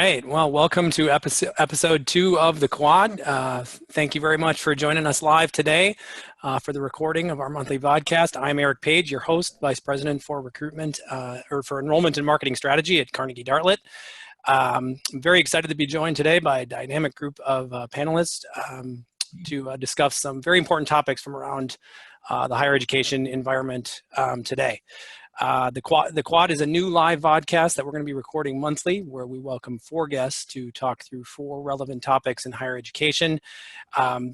right. Well, welcome to episode 2 of the Quad. Thank you very much for joining us live today for the recording of our monthly vodcast. I'm Eric Page, your host, Vice President for Recruitment or for Enrollment and Marketing Strategy at Carnegie Dartlet. I'm very excited to be joined today by a dynamic group of panelists to discuss some very important topics from around the higher education environment today. The Quad is a new live vodcast that we're going to be recording monthly, where we welcome 4 guests to talk through 4 relevant topics in higher education.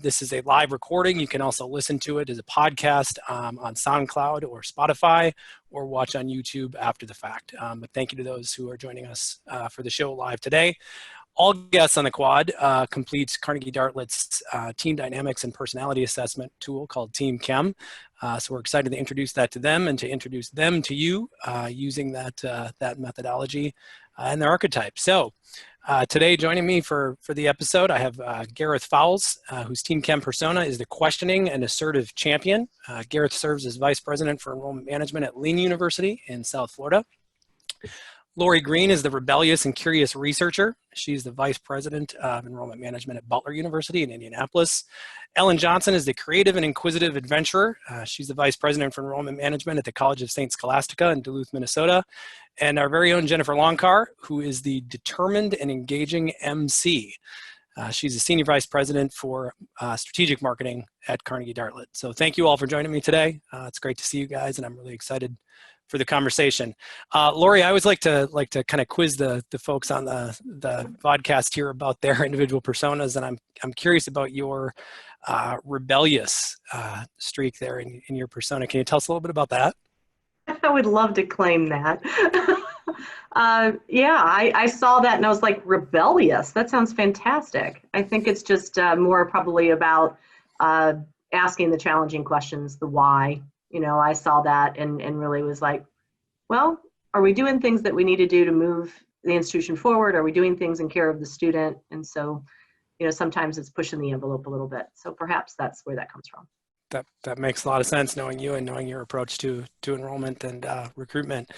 This is a live recording. You can also listen to it as a podcast on SoundCloud or Spotify, or watch on YouTube after the fact. But thank you to those who are joining us for the show live today. All guests on the Quad complete Carnegie Dartlet's team dynamics and personality assessment tool called Team Chem. So we're excited to introduce that to them and to introduce them to you using that methodology and their archetype. So today joining me for the episode, I have Gareth Fowles, whose Team Chem persona is the questioning and assertive champion. Gareth serves as Vice President for Enrollment Management at Lynn University in South Florida. Greene is the rebellious and curious researcher. She's the Vice President of Enrollment Management at Butler University in Indianapolis. Ellen Johnson is the creative and inquisitive adventurer. She's the Vice President for Enrollment Management at the College of St. Scholastica in Duluth, Minnesota. And our very own Jennifer Lonchar, who is the determined and engaging MC. She's the Senior Vice President for Strategic Marketing at Carnegie Dartlet. So thank you all for joining me today. It's great to see you guys, and I'm really excited for the conversation. Lori, I always like to kind of quiz the folks on the podcast here about their individual personas, and I'm curious about your rebellious streak there in your persona. Can you tell us a little bit about that? I would love to claim that. Yeah, I saw that and I was like, rebellious. That sounds fantastic. I think it's just more probably about asking the challenging questions, the why. You know, I saw that and really was like, well, are we doing things that we need to do to move the institution forward? Are we doing things in care of the student? And so, you know, sometimes it's pushing the envelope a little bit. So perhaps that's where that comes from. That makes a lot of sense, knowing you and knowing your approach to enrollment and recruitment.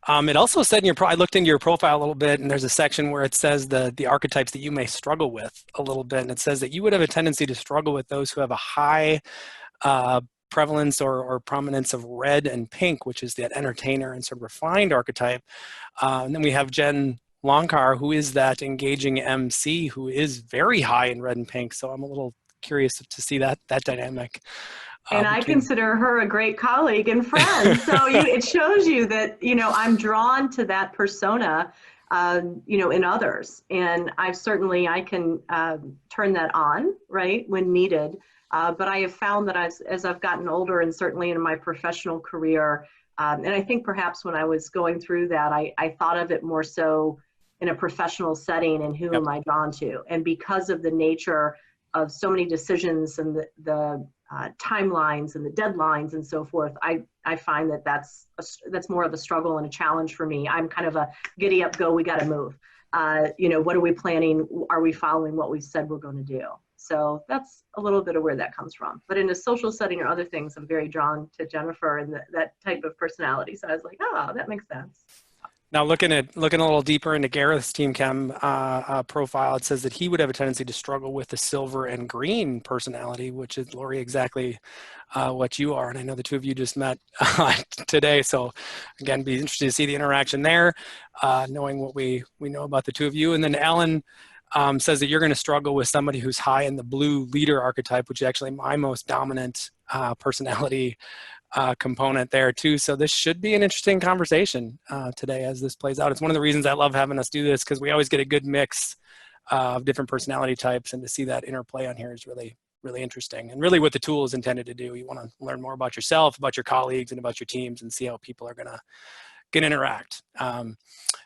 It also said in I looked into your profile a little bit, and there's a section where it says the archetypes that you may struggle with a little bit, and it says that you would have a tendency to struggle with those who have a high prevalence or prominence of red and pink, which is that entertainer and sort of refined archetype. And then we have Jen Lonchar, who is that engaging MC, who is very high in red and pink. So I'm a little curious to see that dynamic. And I consider her a great colleague and friend. So it shows you that, you know, I'm drawn to that persona, you know, in others. And I can turn that on, right, when needed. But I have found that as I've gotten older, and certainly in my professional career, and I think perhaps when I was going through that, I thought of it more so in a professional setting and who am I drawn to? And because of the nature of so many decisions and the timelines and the deadlines and so forth, I find that that's more of a struggle and a challenge for me. I'm kind of a giddy up, go, we got to move. You know, what are we planning? Are we following what we said we're going to do? So that's a little bit of where that comes from. But in a social setting or other things, I'm very drawn to Jennifer and that type of personality. So I was like, oh, that makes sense. Now, looking a little deeper into Gareth's Team Chem profile, it says that he would have a tendency to struggle with the silver and green personality, which is, Lori, exactly what you are. And I know the two of you just met today. So again, be interested to see the interaction there, knowing what we know about the two of you. And then Ellen says that you're going to struggle with somebody who's high in the blue leader archetype, which is actually my most dominant personality component there too. So this should be an interesting conversation today as this plays out. It's one of the reasons I love having us do this, because we always get a good mix of different personality types, and to see that interplay on here is really, really interesting. And really what the tool is intended to do. You want to learn more about yourself, about your colleagues, and about your teams, and see how people are going to interact.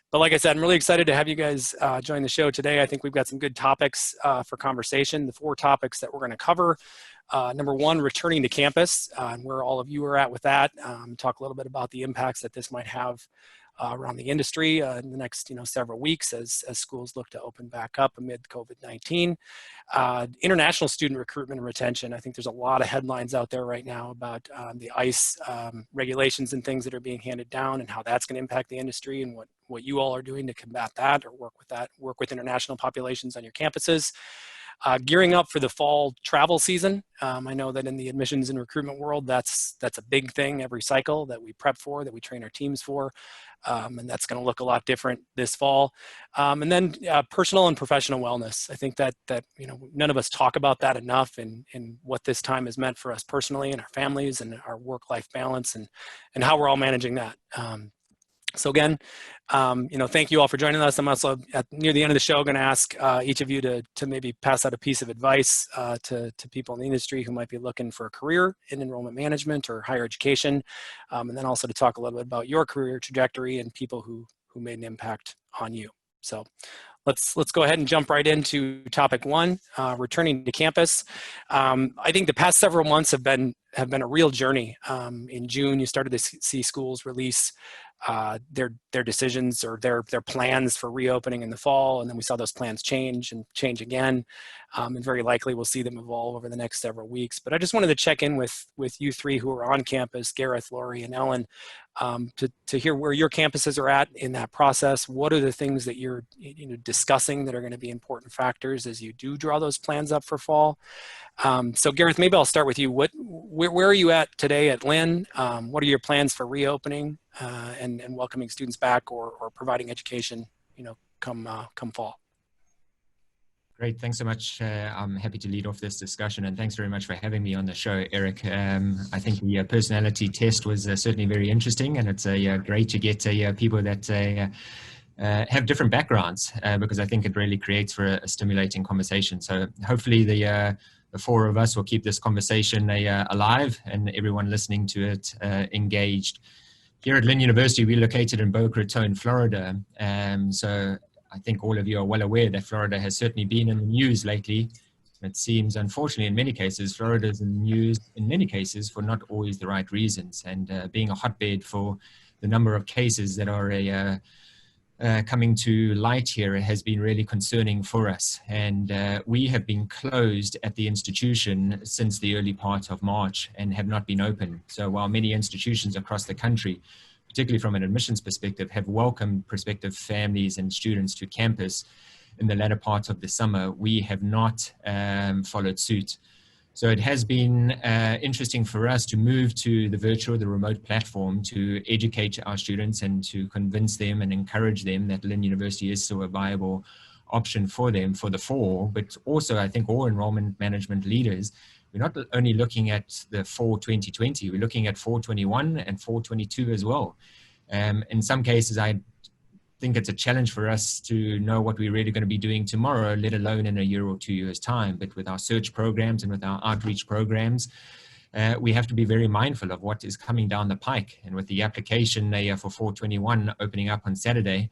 But like I said, I'm really excited to have you guys join the show today. I think we've got some good topics for conversation. The 4 topics that we're going to cover. Number 1, returning to campus, and where all of you are at with that. Talk a little bit about the impacts that this might have around the industry in the next several weeks as schools look to open back up amid COVID-19. International student recruitment and retention. I think there's a lot of headlines out there right now about the ICE regulations and things that are being handed down and how that's going to impact the industry, and what you all are doing to combat that or work with international populations on your campuses. Gearing up for the fall travel season. I know that in the admissions and recruitment world, that's a big thing every cycle that we prep for, that we train our teams for. And that's going to look a lot different this fall. And then personal and professional wellness. I think that none of us talk about that enough, in what this time has meant for us personally and our families and our work-life balance, and how we're all managing that. So again, thank you all for joining us. I'm also near the end of the show going to ask each of you to maybe pass out a piece of advice to people in the industry who might be looking for a career in enrollment management or higher education, and then also to talk a little bit about your career trajectory and people who made an impact on you. So let's go ahead and jump right into topic one, returning to campus. I think the past several months have been a real journey. In June, you started to see schools release their decisions or their plans for reopening in the fall, and then we saw those plans change again, and very likely we'll see them evolve over the next several weeks. But I just wanted to check in with you three who are on campus, Gareth, Lori, and Ellen, to hear where your campuses are at in that process. What are the things that you're discussing that are going to be important factors as you do draw those plans up for fall? So Gareth, maybe I'll start with you. Where are you at today at Lynn? What are your plans for reopening and welcoming students back or providing education, come fall? Great, thanks so much. I'm happy to lead off this discussion, and thanks very much for having me on the show, Eric. I think the personality test was certainly very interesting, and it's great to get people that have different backgrounds, because I think it really creates for a stimulating conversation. So hopefully the four of us will keep this conversation alive, and everyone listening to it engaged. Here at Lynn University, we're located in Boca Raton, Florida. So I think all of you are well aware that Florida has certainly been in the news lately. It seems, unfortunately, in many cases, Florida is in the news in many cases for not always the right reasons, and being a hotbed for the number of cases that are coming to light here has been really concerning for us. And we have been closed at the institution since the early part of March and have not been open. So while many institutions across the country, particularly from an admissions perspective, have welcomed prospective families and students to campus in the latter part of the summer, we have not followed suit. So it has been interesting for us to move to the remote platform to educate our students and to convince them and encourage them that Lynn University is still a viable option for them for the fall. But also, I think all enrollment management leaders, we're not only looking at the fall 2020, we're looking at fall 21 and fall 22 as well. In some cases, I think it's a challenge for us to know what we're really going to be doing tomorrow, let alone in a year or 2 years' time. But with our search programs and with our outreach programs, we have to be very mindful of what is coming down the pike. And with the application for 421 opening up on Saturday,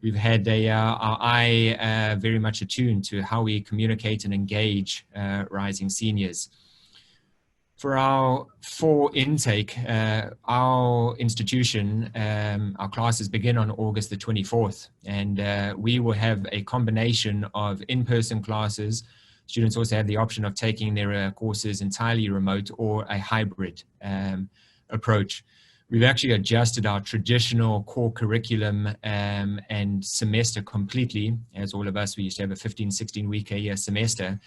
we've had our eye very much attuned to how we communicate and engage rising seniors. For our fall intake, our institution, our classes begin on August the 24th, and we will have a combination of in-person classes. Students also have the option of taking their courses entirely remote or a hybrid approach. We've actually adjusted our traditional core curriculum and semester completely. As all of us, we used to have a 15, 16 week a year semester.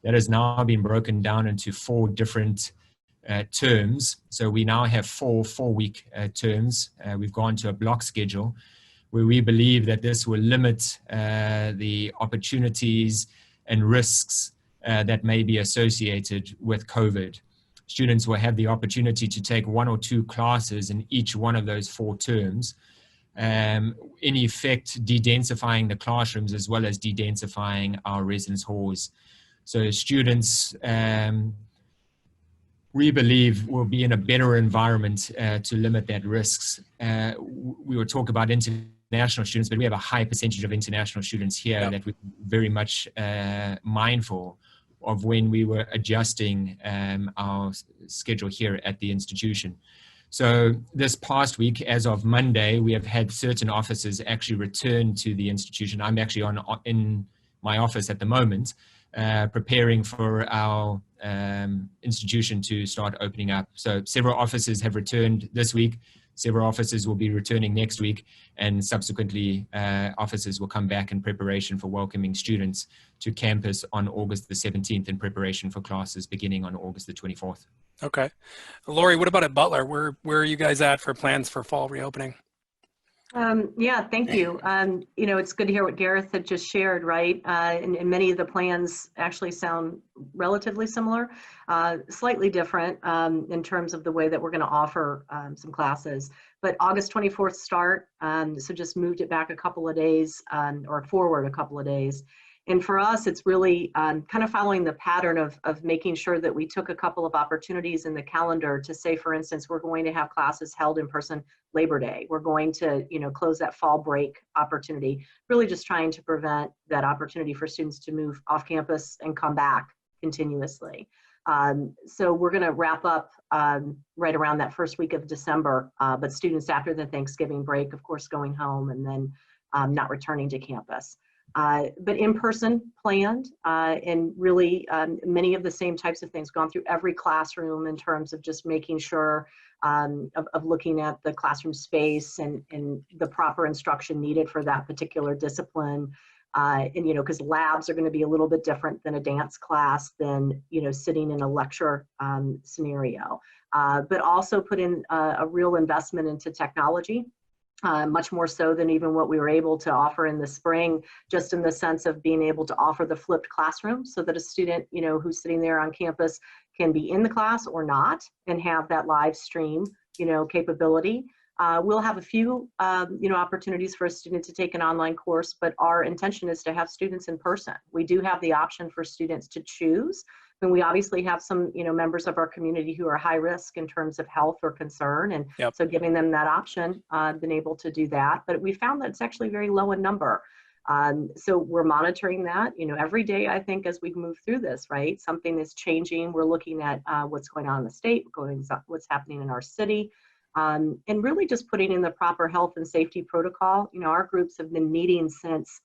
That has now been broken down into 4 different terms. So we now have 4 4-week terms. We've gone to a block schedule where we believe that this will limit the opportunities and risks that may be associated with COVID. Students will have the opportunity to take 1 or 2 classes in each one of those 4 terms, in effect de-densifying the classrooms as well as de-densifying our residence halls. So students, we believe, will be in a better environment to limit that risks. We will talk about international students, but we have a high percentage of international students here that we're very much mindful of when we were adjusting our schedule here at the institution. So this past week, as of Monday, we have had certain officers actually return to the institution. I'm actually in my office at the moment, preparing for our institution to start opening up. So several officers have returned this week. Several officers will be returning next week, and subsequently officers will come back in preparation for welcoming students to campus on August the 17th in preparation for classes beginning on August the 24th. Okay. Lori, what about at Butler? Where are you guys at for plans for fall reopening? Yeah, thank you. You know, it's good to hear what Gareth had just shared, right? And many of the plans actually sound relatively similar, slightly different in terms of the way that we're going to offer some classes. But August 24th start, so just moved it back a couple of days or forward a couple of days. And for us, it's really kind of following the pattern of making sure that we took a couple of opportunities in the calendar to say, for instance, we're going to have classes held in person Labor Day. We're going to, you know, close that fall break opportunity, really just trying to prevent that opportunity for students to move off campus and come back continuously. So we're going to wrap up right around that first week of December, but students after the Thanksgiving break, of course, going home and then not returning to campus. But in person planned and really many of the same types of things gone through every classroom in terms of just making sure of looking at the classroom space and the proper instruction needed for that particular discipline. And, you know, because labs are going to be a little bit different than a dance class than, you know, sitting in a lecture scenario, but also put in a real investment into technology. Much more so than even what we were able to offer in the spring, just in the sense of being able to offer the flipped classroom so that a student, you know, who's sitting there on campus can be in the class or not and have that live stream, you know, capability. We'll have a few, you know, opportunities for a student to take an online course, but our intention is to have students in person. We do have the option for students to choose. And we obviously have some, you know, members of our community who are high risk in terms of health or concern. And so giving them that option, been able to do that. But we found that it's actually very low in number. So we're monitoring that, you know, every day, I think, as we move through this, right? Something is changing. We're looking at what's going on in the state, what's happening in our city, and really just putting in the proper health and safety protocol. You know, our groups have been meeting since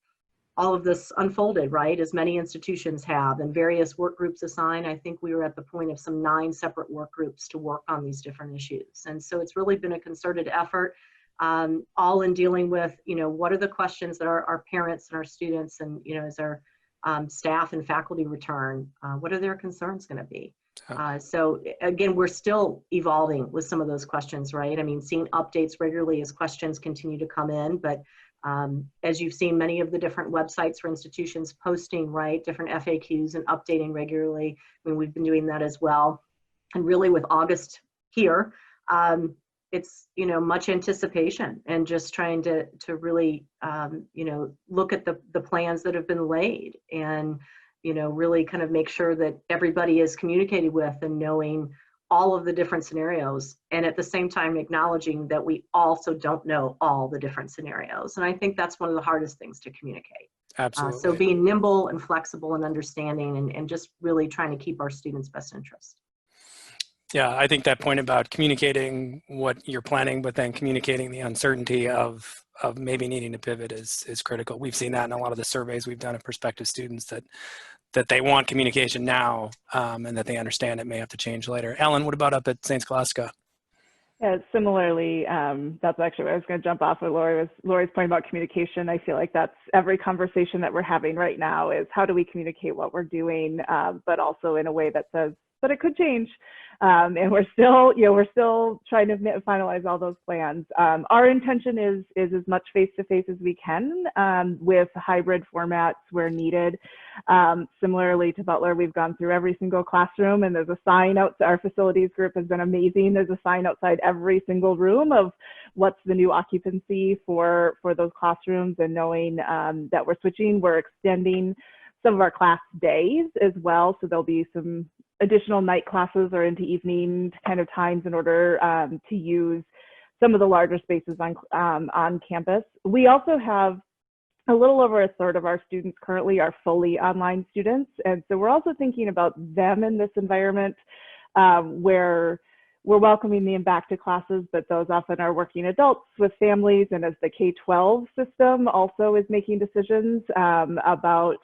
all of this unfolded, right, as many institutions have, and various work groups assigned. I think we were at the point of some 9 separate work groups to work on these different issues. And so it's really been a concerted effort, all in dealing with, you know, what are the questions that our parents and our students and, you know, as our staff and faculty return, what are their concerns going to be? So again, we're still evolving with some of those questions, right? I mean, seeing updates regularly as questions continue to come in, but as you've seen, many of the different websites for institutions posting, right, different FAQs and updating regularly. I mean, we've been doing that as well. And really with August here, it's, you know, much anticipation and just trying to really, you know, look at the plans that have been laid and, you know, really kind of make sure that everybody is communicated with and knowing all of the different scenarios, and at the same time acknowledging that we also don't know all the different scenarios. And I think that's one of the hardest things to communicate. Absolutely. So being nimble and flexible and understanding and just really trying to keep our students' best interest. Yeah, I think that point about communicating what you're planning, but then communicating the uncertainty of maybe needing to pivot is critical. We've seen that in a lot of the surveys we've done of prospective students that they want communication now and that they understand it may have to change later. Ellen, what about up at St. Scholastica? Yeah, similarly, that's actually what I was going to jump off of Lori's point about communication. I feel like that's every conversation that we're having right now is how do we communicate what we're doing, but also in a way that says, but it could change. And we're still, you know, we're still trying to finalize all those plans. Our intention is as much face-to-face as we can with hybrid formats where needed. Similarly to Butler, we've gone through every single classroom and there's a sign out. Our facilities group has been amazing. There's a sign outside every single room of what's the new occupancy for those classrooms, and knowing that we're switching, we're extending some of our class days as well. So there'll be some additional night classes or into evening kind of times in order to use some of the larger spaces on campus. We also have a little over a third of our students currently are fully online students. And so we're also thinking about them in this environment where we're welcoming them back to classes, but those often are working adults with families, and as the K-12 system also is making decisions about,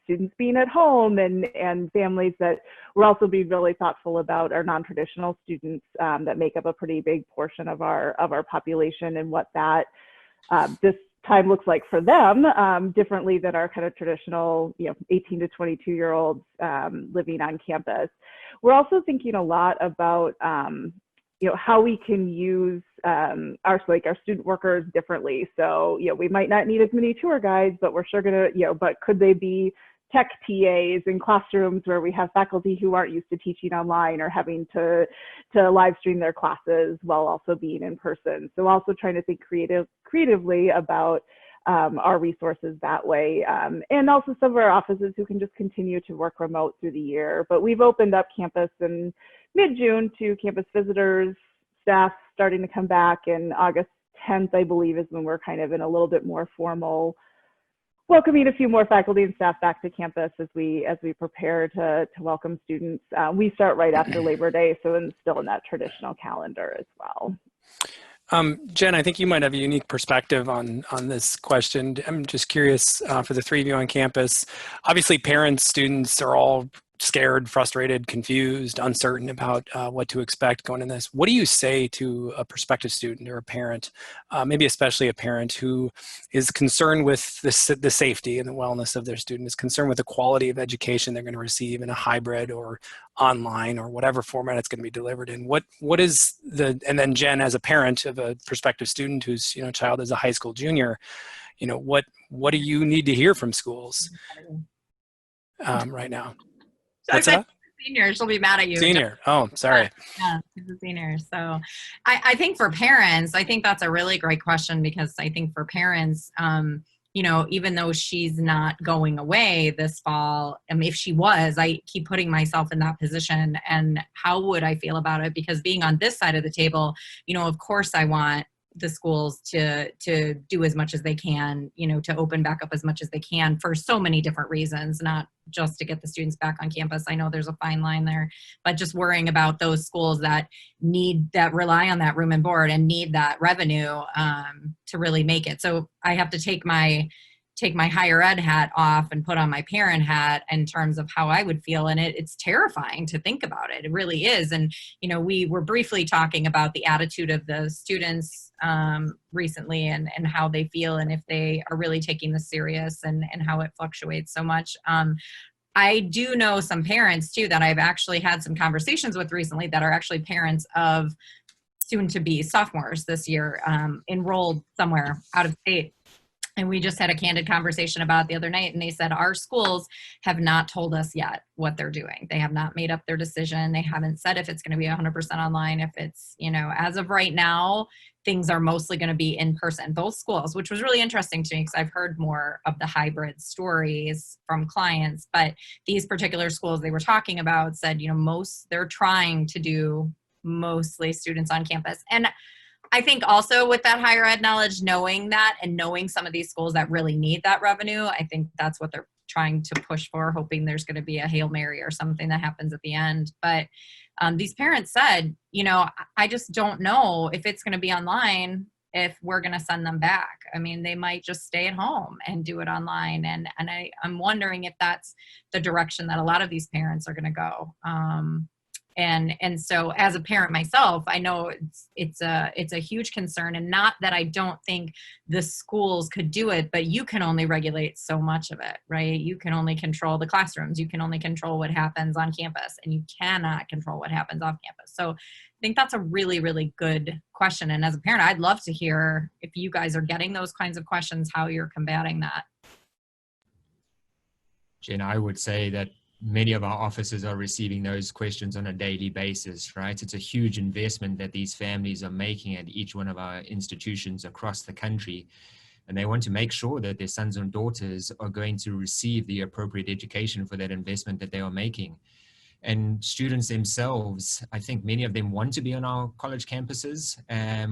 students being at home, and families, that we're also being really thoughtful about our non-traditional students that make up a pretty big portion of our population, and what that this time looks like for them, differently than our kind of traditional 18 to 22-year-olds living on campus. We're also thinking a lot about how we can use our student workers differently. So we might not need as many tour guides, but we're sure gonna but could they be tech TAs in classrooms where we have faculty who aren't used to teaching online or having to live stream their classes while also being in person. So also trying to think creatively about our resources that way. And also some of our offices who can just continue to work remote through the year. But we've opened up campus in mid-June to campus visitors, staff starting to come back, and August 10th, I believe, is when we're kind of in a little bit more formal welcoming a few more faculty and staff back to campus as we prepare to welcome students. We start right after Labor Day, so it's still in that traditional calendar as well. Jen, I think you might have a unique perspective on this question. I'm just curious, for the three of you on campus, obviously parents, students are all scared, frustrated, confused, uncertain about what to expect going in this. What do you say to a prospective student or a parent, maybe especially a parent who is concerned with the safety and the wellness of their student, is concerned with the quality of education they're going to receive in a hybrid or online or whatever format it's going to be delivered in? What is and then Jen, as a parent of a prospective student whose child is a high school junior, what do you need to hear from schools right now? What's that? Senior, she'll be mad at you. Senior. Oh, sorry. Yeah, she's a senior. So I think for parents, I think that's a really great question, because I think for parents, even though she's not going away this fall, if she was, I keep putting myself in that position, and how would I feel about it? Because being on this side of the table, of course I want the schools to do as much as they can, to open back up as much as they can for so many different reasons, not just to get the students back on campus. I know there's a fine line there, but just worrying about those schools that rely on that room and board and need that revenue to really make it. So I have to take my higher ed hat off and put on my parent hat in terms of how I would feel. And it's terrifying to think about it. It really is. And, we were briefly talking about the attitude of the students recently and how they feel, and if they are really taking this serious, and how it fluctuates so much. I do know some parents too that I've actually had some conversations with recently that are actually parents of soon-to-be sophomores this year, enrolled somewhere out of state. And we just had a candid conversation about it the other night, and they said, our schools have not told us yet what they're doing. They have not made up their decision. They haven't said if it's going to be 100% online, if it's, as of right now, things are mostly going to be in person, both schools, which was really interesting to me because I've heard more of the hybrid stories from clients. But these particular schools they were talking about said, they're trying to do mostly students on campus. And I think also with that higher ed knowledge, knowing that and knowing some of these schools that really need that revenue, I think that's what they're trying to push for, hoping there's going to be a Hail Mary or something that happens at the end. But these parents said, I just don't know if it's going to be online, if we're going to send them back. I mean, they might just stay at home and do it online. And I'm wondering if that's the direction that a lot of these parents are going to go. And so as a parent myself, I know it's a huge concern, and not that I don't think the schools could do it, but you can only regulate so much of it, right? You can only control the classrooms. You can only control what happens on campus, and you cannot control what happens off campus. So I think that's a really, really good question. And as a parent, I'd love to hear if you guys are getting those kinds of questions, how you're combating that. Jen, I would say that many of our offices are receiving those questions on a daily basis, right? It's a huge investment that these families are making at each one of our institutions across the country. And they want to make sure that their sons and daughters are going to receive the appropriate education for that investment that they are making. And students themselves, I think many of them want to be on our college campuses,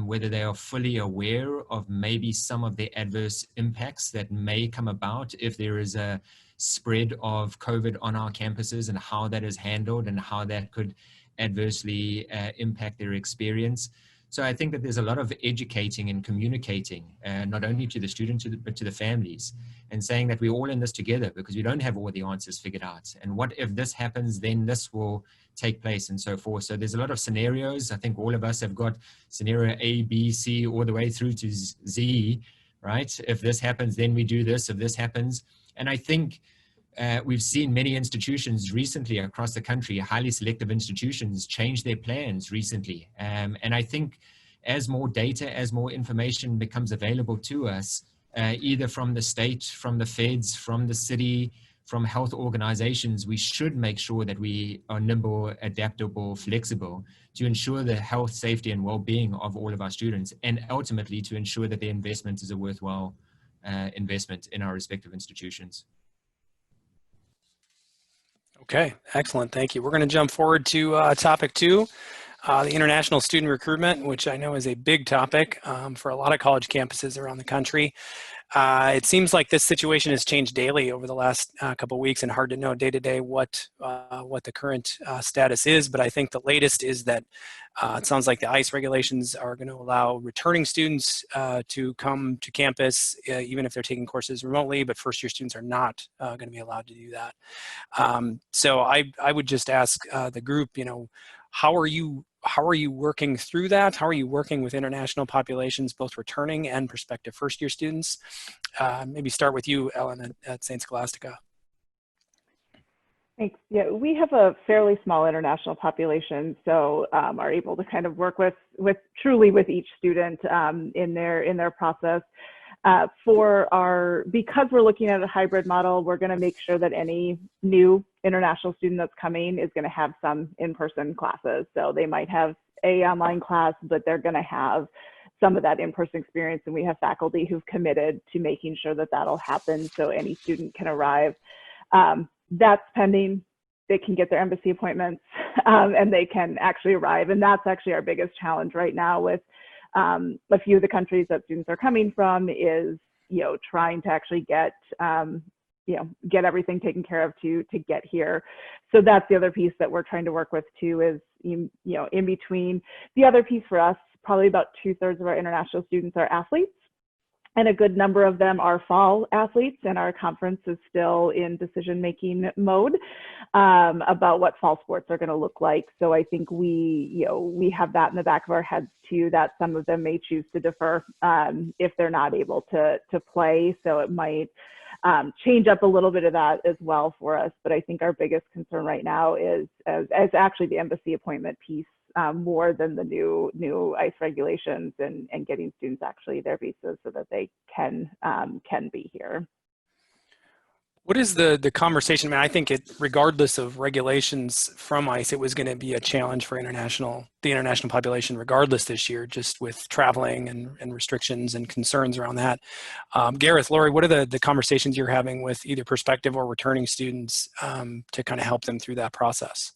whether they are fully aware of maybe some of the adverse impacts that may come about if there is a spread of COVID on our campuses, and how that is handled and how that could adversely impact their experience. So I think that there's a lot of educating and communicating, not only to the students, but to the families, and saying that we're all in this together because we don't have all the answers figured out. And what if this happens, then this will take place and so forth. So there's a lot of scenarios. I think all of us have got scenario A, B, C, all the way through to Z, right? If this happens, then we do this. If this happens. And I think we've seen many institutions recently across the country, highly selective institutions, change their plans recently. And I think as more data, as more information becomes available to us, either from the state, from the feds, from the city, from health organizations, we should make sure that we are nimble, adaptable, flexible to ensure the health, safety, and well-being of all of our students, and ultimately to ensure that the investment is a worthwhile investment in our respective institutions. Okay, excellent. Thank you. We're going to jump forward to topic 2, the international student recruitment, which I know is a big topic for a lot of college campuses around the country. It seems like this situation has changed daily over the last couple of weeks, and hard to know day to day what the current status is. But I think the latest is that it sounds like the ICE regulations are going to allow returning students to come to campus, even if they're taking courses remotely. But first-year students are not going to be allowed to do that. So I would just ask the group, how are you working through that? How are you working with international populations, both returning and prospective first-year students? Maybe start with you, Ellen, at St. Scholastica. Thanks. Yeah, we have a fairly small international population, so are able to kind of work with truly with each student in their process. Because we're looking at a hybrid model, we're going to make sure that any new international student that's coming is going to have some in-person classes. So they might have an online class, but they're going to have some of that in-person experience, and we have faculty who've committed to making sure that that'll happen so any student can arrive. That's pending they can get their embassy appointments and they can actually arrive. And that's actually our biggest challenge right now with a few of the countries that students are coming from is, trying to actually get, get everything taken care of to get here. So that's the other piece that we're trying to work with too is, in between. The other piece for us, probably about 2/3 of our international students are athletes. And a good number of them are fall athletes, and our conference is still in decision-making mode about what fall sports are going to look like. So I think we have that in the back of our heads too, that some of them may choose to defer if they're not able to play. So it might change up a little bit of that as well for us. But I think our biggest concern right now is actually the embassy appointment piece. More than the new ICE regulations and getting students actually their visas so that they can be here. What is the conversation? I mean, I think regardless of regulations from ICE, it was going to be a challenge for the international population regardless this year, just with traveling and restrictions and concerns around that. Gareth, Lori, what are the conversations you're having with either prospective or returning students to kind of help them through that process?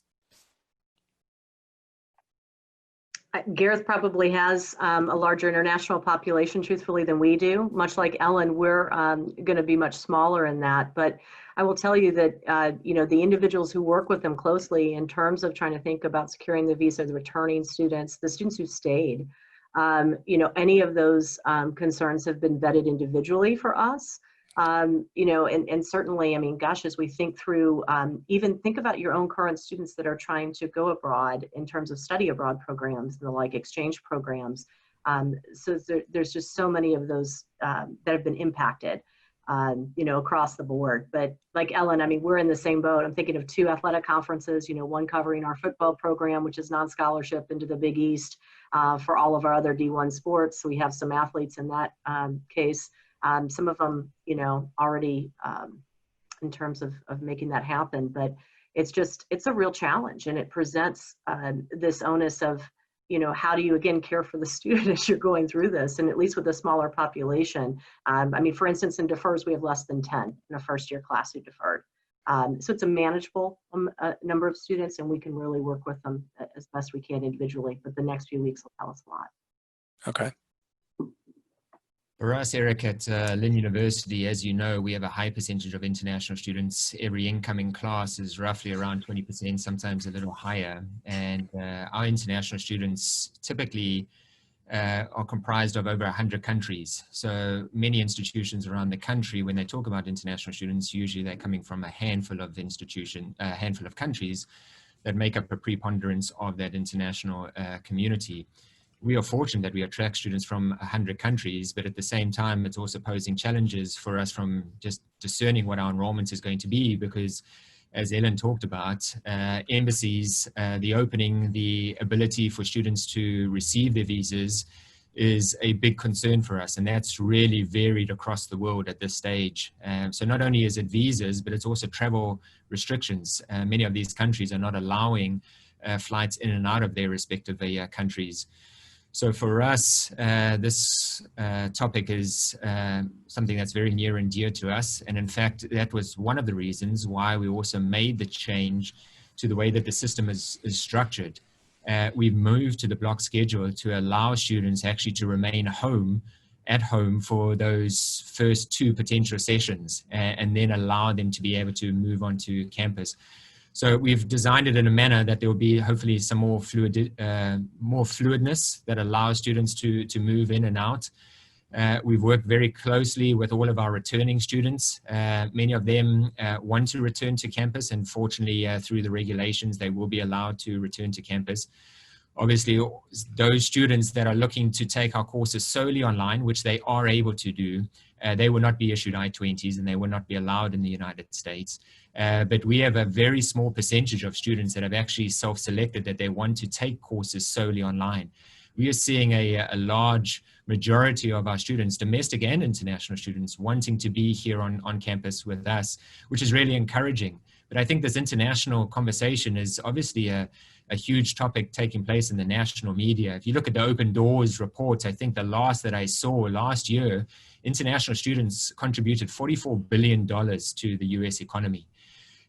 Gareth probably has a larger international population, truthfully, than we do. Much like Ellen, we're going to be much smaller in that. But I will tell you that, the individuals who work with them closely in terms of trying to think about securing the visa, the returning students, the students who stayed, any of those concerns have been vetted individually for us. And certainly, I mean, gosh, as we think through, even think about your own current students that are trying to go abroad in terms of study abroad programs, the like exchange programs. So there's just so many of those that have been impacted, across the board. But like Ellen, I mean, we're in the same boat. I'm thinking of 2 athletic conferences, one covering our football program, which is non-scholarship into the Big East for all of our other D1 sports. So we have some athletes in that case. Some of them, already in terms of making that happen, but it's a real challenge, and it presents this onus of, how do you again care for the student as you're going through this, and at least with a smaller population. I mean, for instance, in defers, we have less than 10 in a first-year class who deferred. So it's a manageable number of students, and we can really work with them as best we can individually, but the next few weeks will tell us a lot. Okay. For us, Eric, at Lynn University, as you know, we have a high percentage of international students. Every incoming class is roughly around 20%, sometimes a little higher. And our international students typically are comprised of over 100 countries. So many institutions around the country, when they talk about international students, usually they're coming from a handful of countries that make up a preponderance of that international community. We are fortunate that we attract students from 100 countries, but at the same time, it's also posing challenges for us from just discerning what our enrollment is going to be, because as Ellen talked about, embassies, the opening, the ability for students to receive their visas is a big concern for us. And that's really varied across the world at this stage. So not only is it visas, but it's also travel restrictions. Many of these countries are not allowing flights in and out of their respective countries. So for us, this topic is something that's very near and dear to us. And in fact, that was one of the reasons why we also made the change to the way that the system is structured. We've moved to the block schedule to allow students actually to remain at home for those first 2 potential sessions, and then allow them to be able to move on to campus. So we've designed it in a manner that there will be hopefully some more fluidness that allows students to move in and out. We've worked very closely with all of our returning students. Many of them want to return to campus, and fortunately through the regulations, they will be allowed to return to campus. Obviously, those students that are looking to take our courses solely online, which they are able to do, they will not be issued I-20s and they will not be allowed in the United States. But we have a very small percentage of students that have actually self-selected that they want to take courses solely online. We are seeing a large majority of our students, domestic and international students, wanting to be here on campus with us, which is really encouraging. But I think this international conversation is obviously a huge topic taking place in the national media. If you look at the Open Doors reports, I think the last that I saw last year, international students contributed $44 billion to the US economy.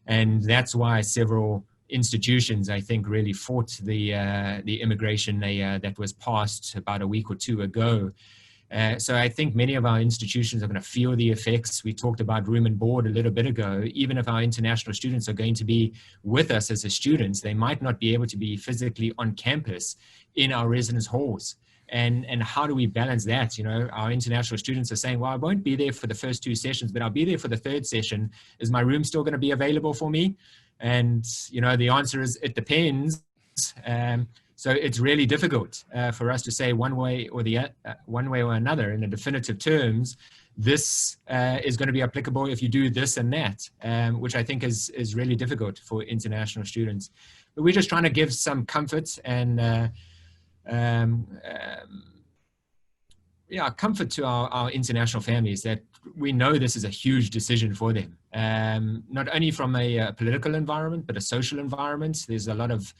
And that's why several institutions, I think, really fought the immigration that was passed about a week or 2 ago. So I think many of our institutions are going to feel the effects. We talked about room and board a little bit ago. Even if our international students are going to be with us as students, they might not be able to be physically on campus in our residence halls. And how do we balance that? You know, our international students are saying, well, I won't be there for the first 2 sessions, but I'll be there for the 3rd session. Is my room still going to be available for me? And, you know, the answer is it depends. So it's really difficult for us to say one way or another in the definitive terms. This is going to be applicable if you do this and that, which I think is really difficult for international students. But we're just trying to give some comfort and comfort to our international families that we know this is a huge decision for them, not only from a political environment, but a social environment. There's a lot of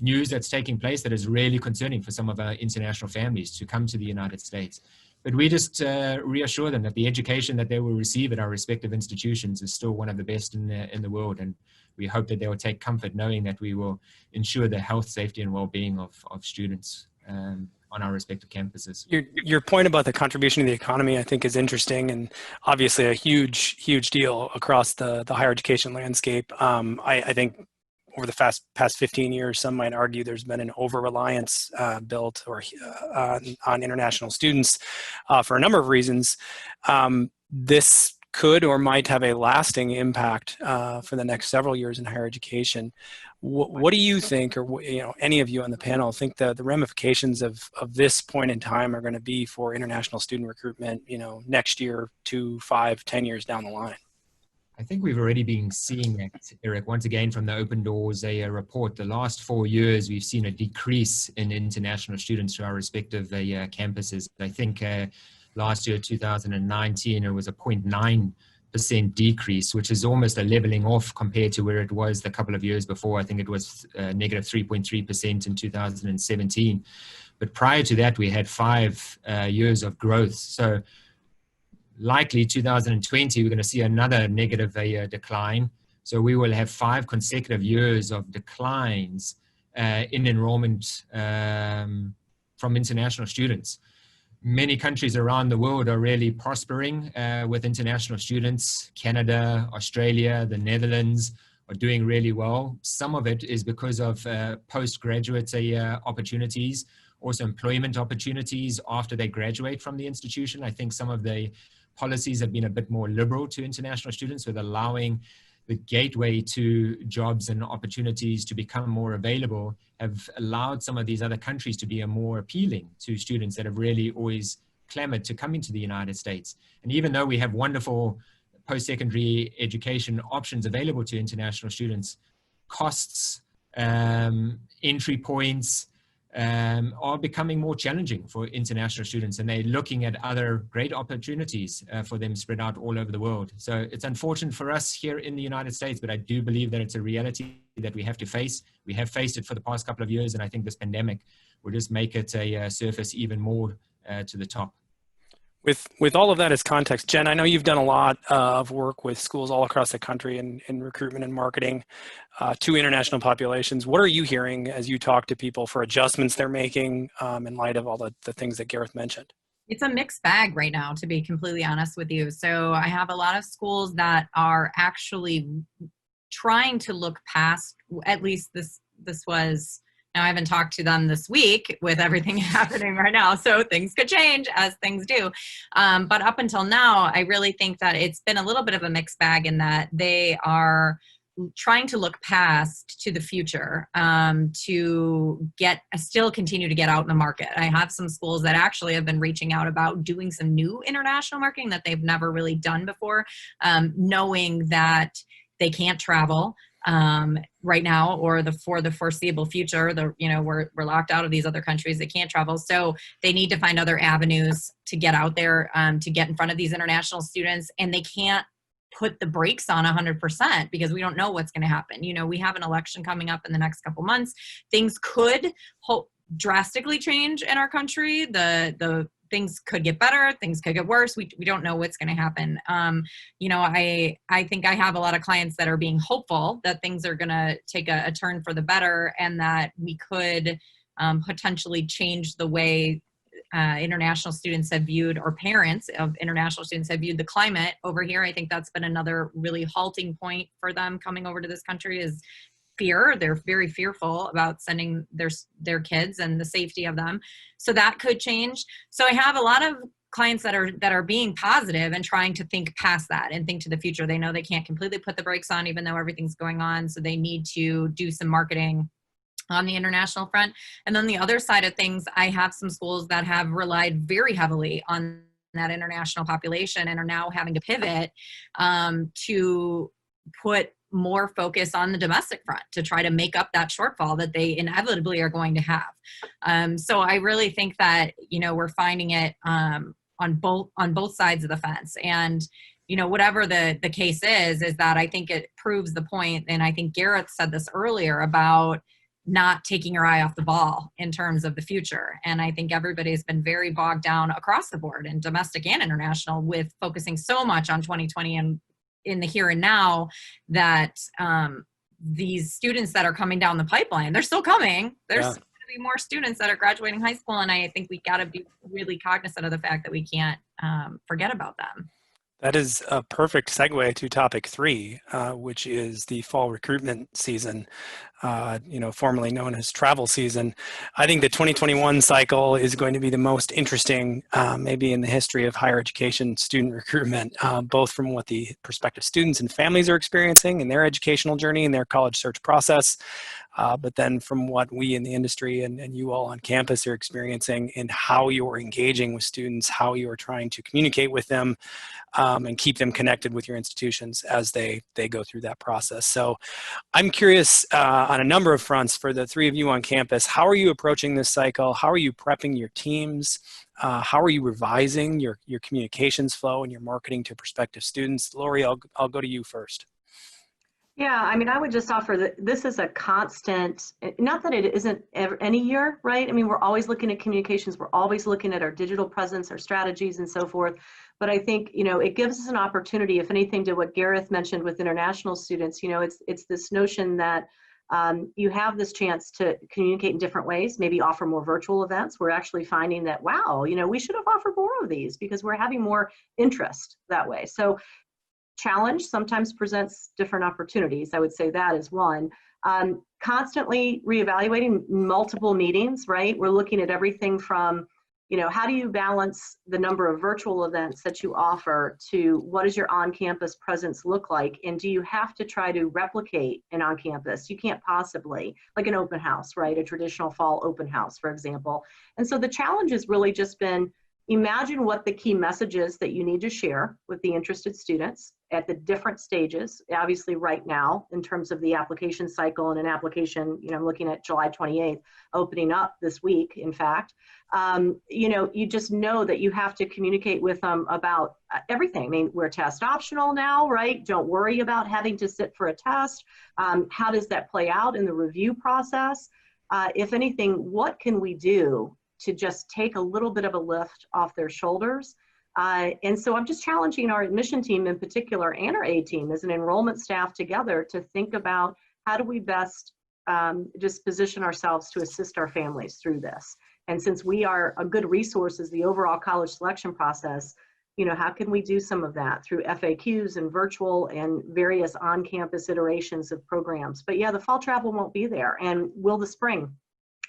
news that's taking place that is really concerning for some of our international families to come to the United States. But we just reassure them that the education that they will receive at our respective institutions is still one of the best in the world. And we hope that they will take comfort knowing that we will ensure the health, safety, and well-being of students on our respective campuses. Your point about the contribution to the economy, I think, is interesting and obviously a huge deal across the higher education landscape. I think over the past 15 years, some might argue there's been an over-reliance built on international students for a number of reasons. This could or might have a lasting impact for the next several years in higher education. What do you think, or any of you on the panel think the ramifications of this point in time are going to be for international student recruitment, next year, 2, 5, 10 years down the line? I think we've already been seeing that, Eric. Once again, from the Open Doors report, the last 4 years, we've seen a decrease in international students to our respective campuses. I think last year, 2019, it was a 0.9% decrease, which is almost a leveling off compared to where it was the couple of years before. I think it was negative 3.3% in 2017. But prior to that, we had 5 years of growth. So likely 2020, we're going to see another negative decline. So we will have 5 consecutive years of declines in enrollment from international students. many countries around the world are really prospering with international students. Canada, Australia, the Netherlands are doing really well. Some of it is because of postgraduate opportunities, also employment opportunities after they graduate from the institution. I think some of the policies have been a bit more liberal to international students, with allowing the gateway to jobs and opportunities to become more available, have allowed some of these other countries to be more appealing to students that have really always clamored to come into the United States. And even though we have wonderful post-secondary education options available to international students, costs, entry points, are becoming more challenging for international students, and they're looking at other great opportunities for them spread out all over the world. So it's unfortunate for us here in the United States, but I do believe that it's a reality that we have to face. We have faced it for the past couple of years, and I think this pandemic will just make it surface even more to the top. With all of that as context, Jen, I know you've done a lot of work with schools all across the country in recruitment and marketing to international populations. What are you hearing as you talk to people for adjustments they're making in light of all the things that Gareth mentioned? It's a mixed bag right now, to be completely honest with you. So I have a lot of schools that are actually trying to look past, at least this was, now I haven't talked to them this week with everything happening right now, so things could change as things do. But up until now, I really think that it's been a little bit of a mixed bag in that they are trying to look past to the future to still continue to get out in the market. I have some schools that actually have been reaching out about doing some new international marketing that they've never really done before, knowing that they can't travel right now or for the foreseeable future. We're locked out of these other countries. They can't travel. So they need to find other avenues to get out there, to get in front of these international students, and they can't put the brakes on 100% because we don't know what's going to happen. We have an election coming up in the next couple months. Things could drastically change in our country. The things could get better, things could get worse. We don't know what's going to happen. I think I have a lot of clients that are being hopeful that things are going to take a turn for the better, and that we could potentially change the way international students have viewed, or parents of international students have viewed, the climate over here. I think that's been another really halting point for them coming over to this country is fear. They're very fearful about sending their kids and the safety of them. So that could change. So I have a lot of clients that are being positive and trying to think past that and think to the future. They know they can't completely put the brakes on even though everything's going on. So they need to do some marketing on the international front. And then the other side of things, I have some schools that have relied very heavily on that international population and are now having to pivot to put more focus on the domestic front to try to make up that shortfall that they inevitably are going to have. So I really think that, we're finding it on both sides of the fence. And, whatever the case is that I think it proves the point. And I think Gareth said this earlier about not taking your eye off the ball in terms of the future. And I think everybody has been very bogged down across the board in domestic and international with focusing so much on 2020 and in the here and now that these students that are coming down the pipeline, they're still coming. There's still going to be more students that are graduating high school. And I think we got to be really cognizant of the fact that we can't forget about them. That is a perfect segue to topic 3, which is the fall recruitment season, formerly known as travel season. I think the 2021 cycle is going to be the most interesting, maybe in the history of higher education student recruitment, both from what the prospective students and families are experiencing in their educational journey and their college search process, but then from what we in the industry and you all on campus are experiencing in how you're engaging with students, how you are trying to communicate with them, and keep them connected with your institutions as they go through that process. So I'm curious on a number of fronts for the 3 of you on campus, how are you approaching this cycle? How are you prepping your teams? How are you revising your communications flow and your marketing to prospective students? Lori, I'll go to you first. Yeah, I mean, I would just offer that this is a constant, not that it isn't any year, right? I mean, we're always looking at communications. We're always looking at our digital presence, our strategies and so forth. But I think, it gives us an opportunity, if anything, to what Gareth mentioned with international students, it's this notion that you have this chance to communicate in different ways, maybe offer more virtual events. We're actually finding that, wow, we should have offered more of these because we're having more interest that way. So challenge sometimes presents different opportunities. I would say that is one. Constantly reevaluating multiple meetings, right? We're looking at everything from, how do you balance the number of virtual events that you offer to what does your on-campus presence look like? And do you have to try to replicate an on-campus? You can't possibly, like an open house, right? A traditional fall open house, for example. And so the challenge has really just been, imagine what the key messages that you need to share with the interested students at the different stages. Obviously right now, in terms of the application cycle and an application, I'm looking at July 28th, opening up this week, in fact, you just know that you have to communicate with them about everything. I mean, we're test optional now, right? Don't worry about having to sit for a test. How does that play out in the review process? If anything, what can we do to just take a little bit of a lift off their shoulders? And so I'm just challenging our admission team in particular and our A team as an enrollment staff together to think about how do we best just position ourselves to assist our families through this. And since we are a good resource as the overall college selection process, how can we do some of that through FAQs and virtual and various on-campus iterations of programs? But yeah, the fall travel won't be there. And will the spring?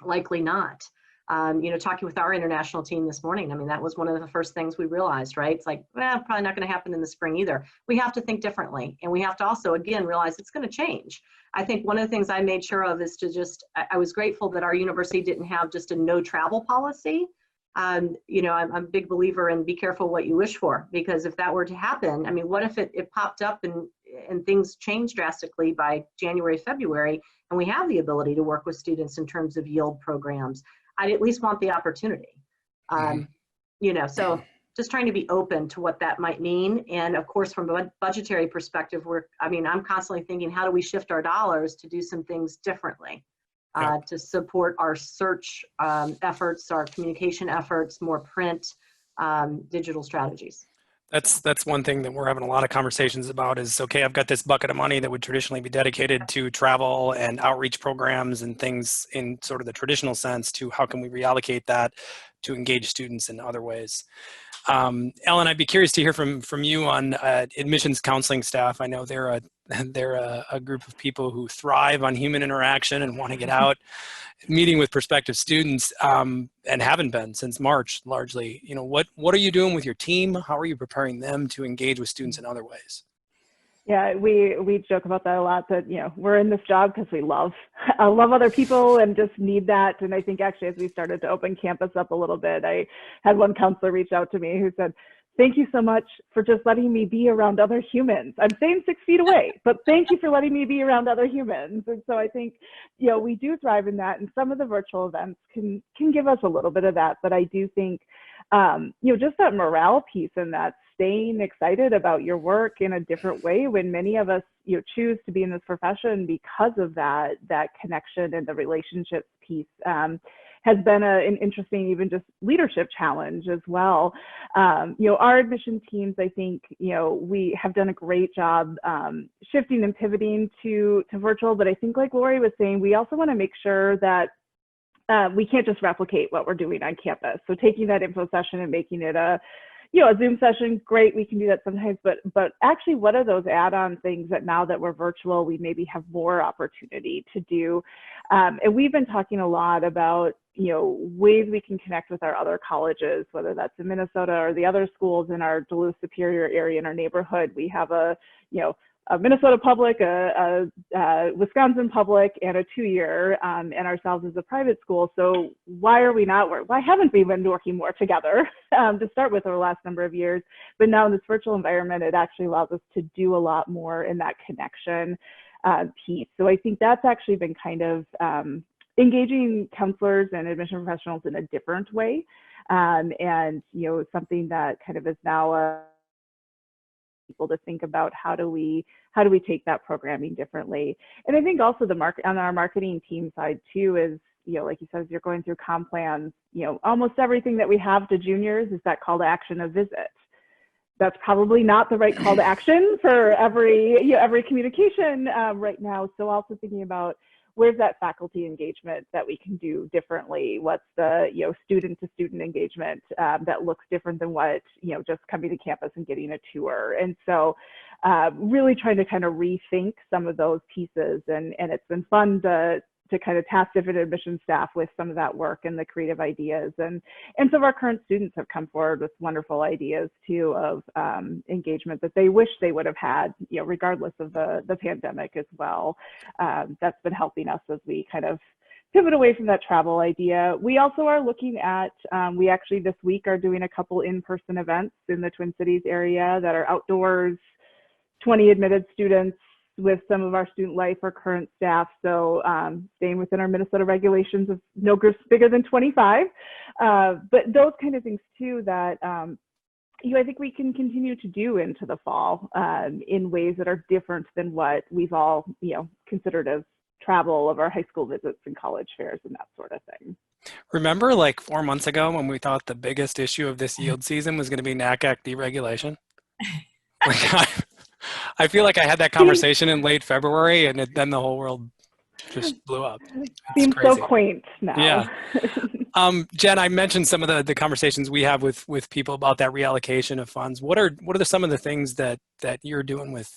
Likely not. Talking with our international team this morning, I mean, that was one of the first things we realized, right? It's like, well, probably not going to happen in the spring either. We have to think differently. And we have to also, again, realize it's going to change. I think one of the things I made sure of is to I was grateful that our university didn't have just a no travel policy. I'm a big believer in be careful what you wish for, because if that were to happen, I mean, what if it popped up and things changed drastically by January, February, and we have the ability to work with students in terms of yield programs? I'd at least want the opportunity, so just trying to be open to what that might mean. And of course, from a budgetary perspective, I'm constantly thinking, how do we shift our dollars to do some things differently to support our search efforts, our communication efforts, more print, digital strategies. That's one thing that we're having a lot of conversations about is, okay, I've got this bucket of money that would traditionally be dedicated to travel and outreach programs and things in sort of the traditional sense, to how can we reallocate that to engage students in other ways. Ellen, I'd be curious to hear from you on admissions counseling staff. I know they're a group of people who thrive on human interaction and want to get out meeting with prospective students and haven't been since March largely. What are you doing with your team? How are you preparing them to engage with students in other ways? Yeah, we joke about that a lot, that, we're in this job because we love other people and just need that. And I think actually as we started to open campus up a little bit, I had one counselor reach out to me who said, thank you so much for just letting me be around other humans. I'm staying 6 feet away, but thank you for letting me be around other humans. And so I think, we do thrive in that. And some of the virtual events can give us a little bit of that. But I do think, just that morale piece and that staying excited about your work in a different way, when many of us, choose to be in this profession because of that connection and the relationships piece, has been an interesting, even just leadership challenge as well. Our admission teams, I think, we have done a great job shifting and pivoting to virtual, but I think, like Lori was saying, we also want to make sure that we can't just replicate what we're doing on campus. So taking that info session and making it a Zoom session, great, we can do that sometimes, but actually, what are those add-on things that now that we're virtual, we maybe have more opportunity to do? And we've been talking a lot about, ways we can connect with our other colleges, whether that's in Minnesota or the other schools in our Duluth Superior area in our neighborhood. We have a Minnesota public, a Wisconsin public, and a 2-year, and ourselves as a private school. So why haven't we been working more together to start with over the last number of years? But now in this virtual environment, it actually allows us to do a lot more in that connection piece. So I think that's actually been kind of engaging counselors and admission professionals in a different way. And, something that kind of is now people to think about how do we take that programming differently. And I think also on our marketing team side too is, like you said, as you're going through comp plans, almost everything that we have to juniors is that call to action of visit. That's probably not the right call to action for every communication right now. So also thinking about where's that faculty engagement that we can do differently? What's the, student to student engagement that looks different than what, just coming to campus and getting a tour? And so really trying to kind of rethink some of those pieces, and it's been fun to kind of task different admission staff with some of that work and the creative ideas. And some of our current students have come forward with wonderful ideas too of engagement that they wish they would have had, regardless of the pandemic as well. That's been helping us as we kind of pivot away from that travel idea. We also are looking at, we actually this week are doing a couple in-person events in the Twin Cities area that are outdoors, 20 admitted students, with some of our student life or current staff. So staying within our Minnesota regulations of no groups bigger than 25. But those kind of things too that I think we can continue to do into the fall in ways that are different than what we've all considered as travel of our high school visits and college fairs and that sort of thing. Remember like 4 months ago when we thought the biggest issue of this yield season was going to be NACAC deregulation? I feel like I had that conversation in late February, and then the whole world just blew up. It's Seems crazy. so quaint now. Yeah. Jen, I mentioned some of the conversations we have with people about that reallocation of funds. What are some of the things that you're doing with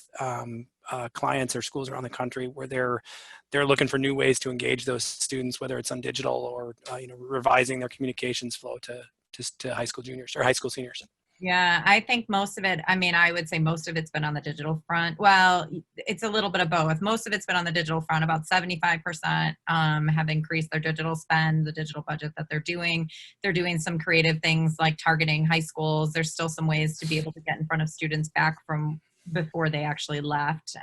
clients or schools around the country where they're looking for new ways to engage those students, whether it's on digital or revising their communications flow to high school juniors or high school seniors? Yeah, I think most of it, I would say most of it's been on the digital front. Well, it's a little bit of both. Most of it's been on the digital front. About 75% have increased their digital spend, the digital budget that they're doing. They're doing some creative things like targeting high schools. There's still some ways to be able to get in front of students back from before they actually left.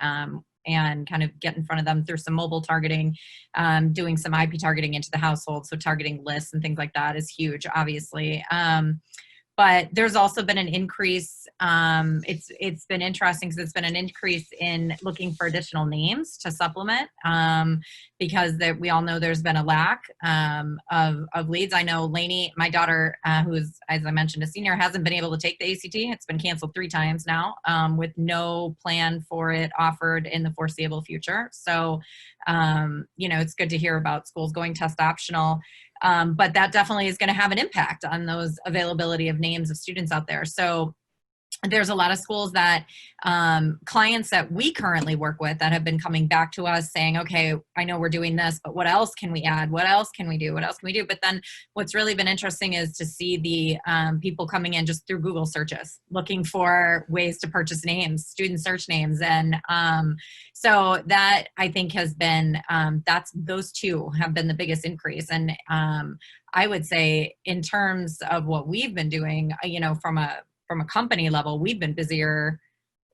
And kind of get in front of them through some mobile targeting, doing some IP targeting into the household. So targeting lists and things like that is huge, obviously. But there's also been an increase. It's been interesting because it's been an increase in looking for additional names to supplement because we all know there's been a lack of leads. I know Lainey, my daughter, who is, as I mentioned, a senior, hasn't been able to take the ACT. It's been canceled 3 times now with no plan for it offered in the foreseeable future. So, it's good to hear about schools going test optional. But that definitely is going to have an impact on those availability of names of students out there. So there's a lot of schools that clients that we currently work with that have been coming back to us saying, okay, I know we're doing this, but what else can we add? What else can we do? What else can we do? But then what's really been interesting is to see the people coming in just through Google searches, looking for ways to purchase names, student search names. And so that I think has been, those two have been the biggest increase. And I would say in terms of what we've been doing, from a company level, we've been busier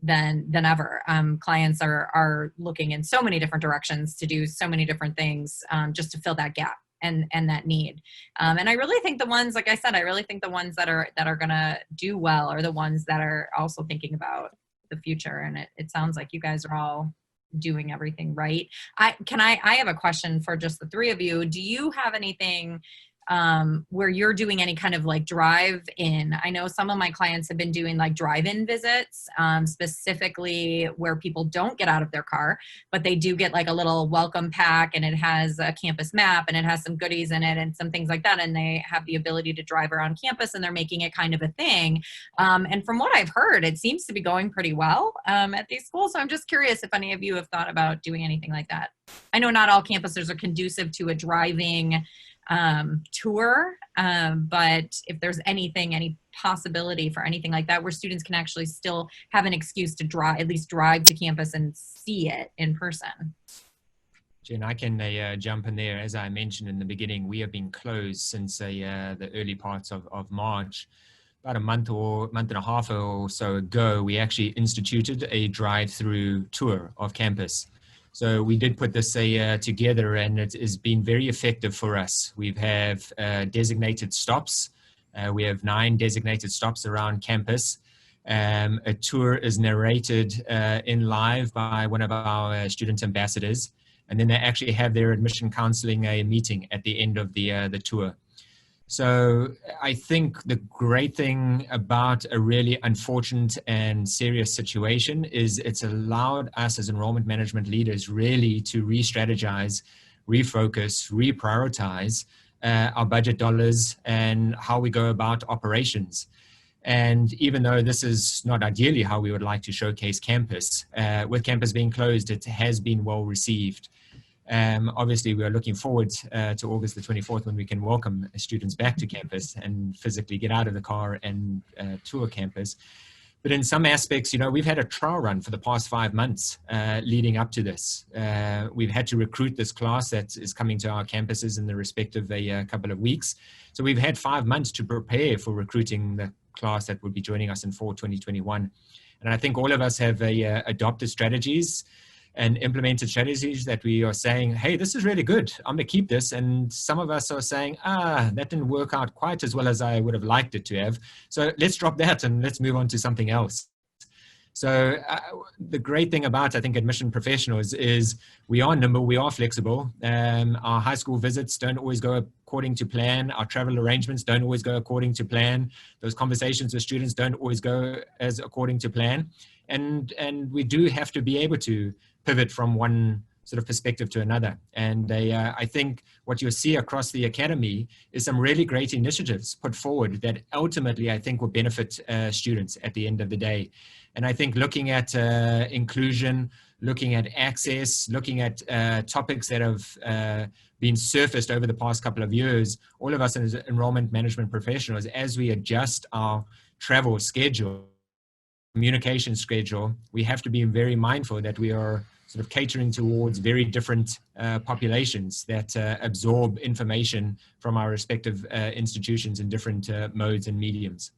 than ever. Clients are looking in so many different directions to do so many different things just to fill that gap and that need. And I really think the ones, like I said, I really think the ones that are going to do well are the ones that are also thinking about the future. And it sounds like you guys are all doing everything right. I have a question for just the 3 of you. Do you have anything where you're doing any kind of like drive-in? I know some of my clients have been doing like drive-in visits, specifically where people don't get out of their car, but they do get like a little welcome pack and it has a campus map and it has some goodies in it and some things like that. And they have the ability to drive around campus and they're making it kind of a thing. And from what I've heard, it seems to be going pretty well at these schools. So I'm just curious if any of you have thought about doing anything like that. I know not all campuses are conducive to a driving tour, but if there's any possibility for anything like that where students can actually still have an excuse to at least drive to campus and see it in person. Jen, I can jump in there. As I mentioned in the beginning, we have been closed since the early parts of March. About a month and a half or so ago, we actually instituted a drive-through tour of campus. So we did put this together, and it has been very effective for us. We have designated stops. We have 9 designated stops around campus. A tour is narrated in live by one of our student ambassadors, and then they actually have their admission counseling meeting at the end of the tour. So I think the great thing about a really unfortunate and serious situation is it's allowed us as enrollment management leaders really to re-strategize refocus, reprioritize our budget dollars and how we go about operations. And even though this is not ideally how we would like to showcase campus, with campus being closed, it has been well received. Obviously, we are looking forward to August the 24th when we can welcome students back to campus and physically get out of the car and tour campus. But in some aspects, you know, we've had a trial run for the past 5 months leading up to this. We've had to recruit this class that is coming to our campuses in the respect of a couple of weeks. So we've had 5 months to prepare for recruiting the class that would be joining us in fall 2021. And I think all of us have adopted strategies and implemented strategies that we are saying, hey, this is really good, I'm gonna keep this. And some of us are saying, that didn't work out quite as well as I would have liked it to have. So let's drop that and let's move on to something else. So the great thing about, I think, admission professionals is we are nimble, we are flexible. Our high school visits don't always go according to plan. Our travel arrangements don't always go according to plan. Those conversations with students don't always go as according to plan. And we do have to be able to pivot from one sort of perspective to another. And I think what you'll see across the academy is some really great initiatives put forward that ultimately I think will benefit students at the end of the day. And I think looking at inclusion, looking at access, looking at topics that have been surfaced over the past couple of years, all of us as enrollment management professionals, as we adjust our travel schedule, communication schedule, we have to be very mindful that we are sort of catering towards very different populations that absorb information from our respective institutions in different modes and mediums.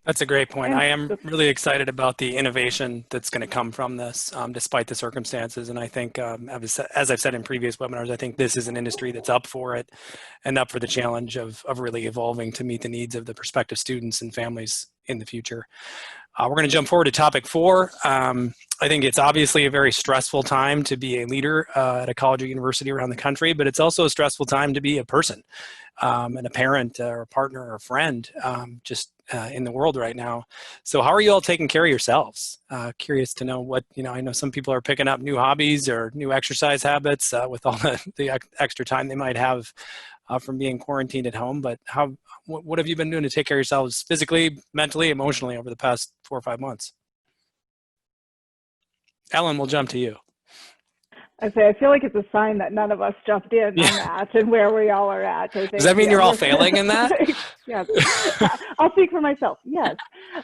That's a great point. I am really excited about the innovation that's going to come from this, despite the circumstances. And I think, as I've said in previous webinars, I think this is an industry that's up for it and up for the challenge of really evolving to meet the needs of the prospective students and families in the future. We're going to jump forward to topic 4. I think it's obviously a very stressful time to be a leader at a college or university around the country, but it's also a stressful time to be a person and a parent or a partner or a friend just in the world right now. So how are you all taking care of yourselves? Curious to know what, I know some people are picking up new hobbies or new exercise habits with all the extra time they might have from being quarantined at home, but what have you been doing to take care of yourselves physically, mentally, emotionally over the past 4 or 5 months? Ellen, we'll jump to you. I feel like it's a sign that none of us jumped in on that and where we all are at. I think, does that mean you're all failing in that? Yes. I'll speak for myself. Yes.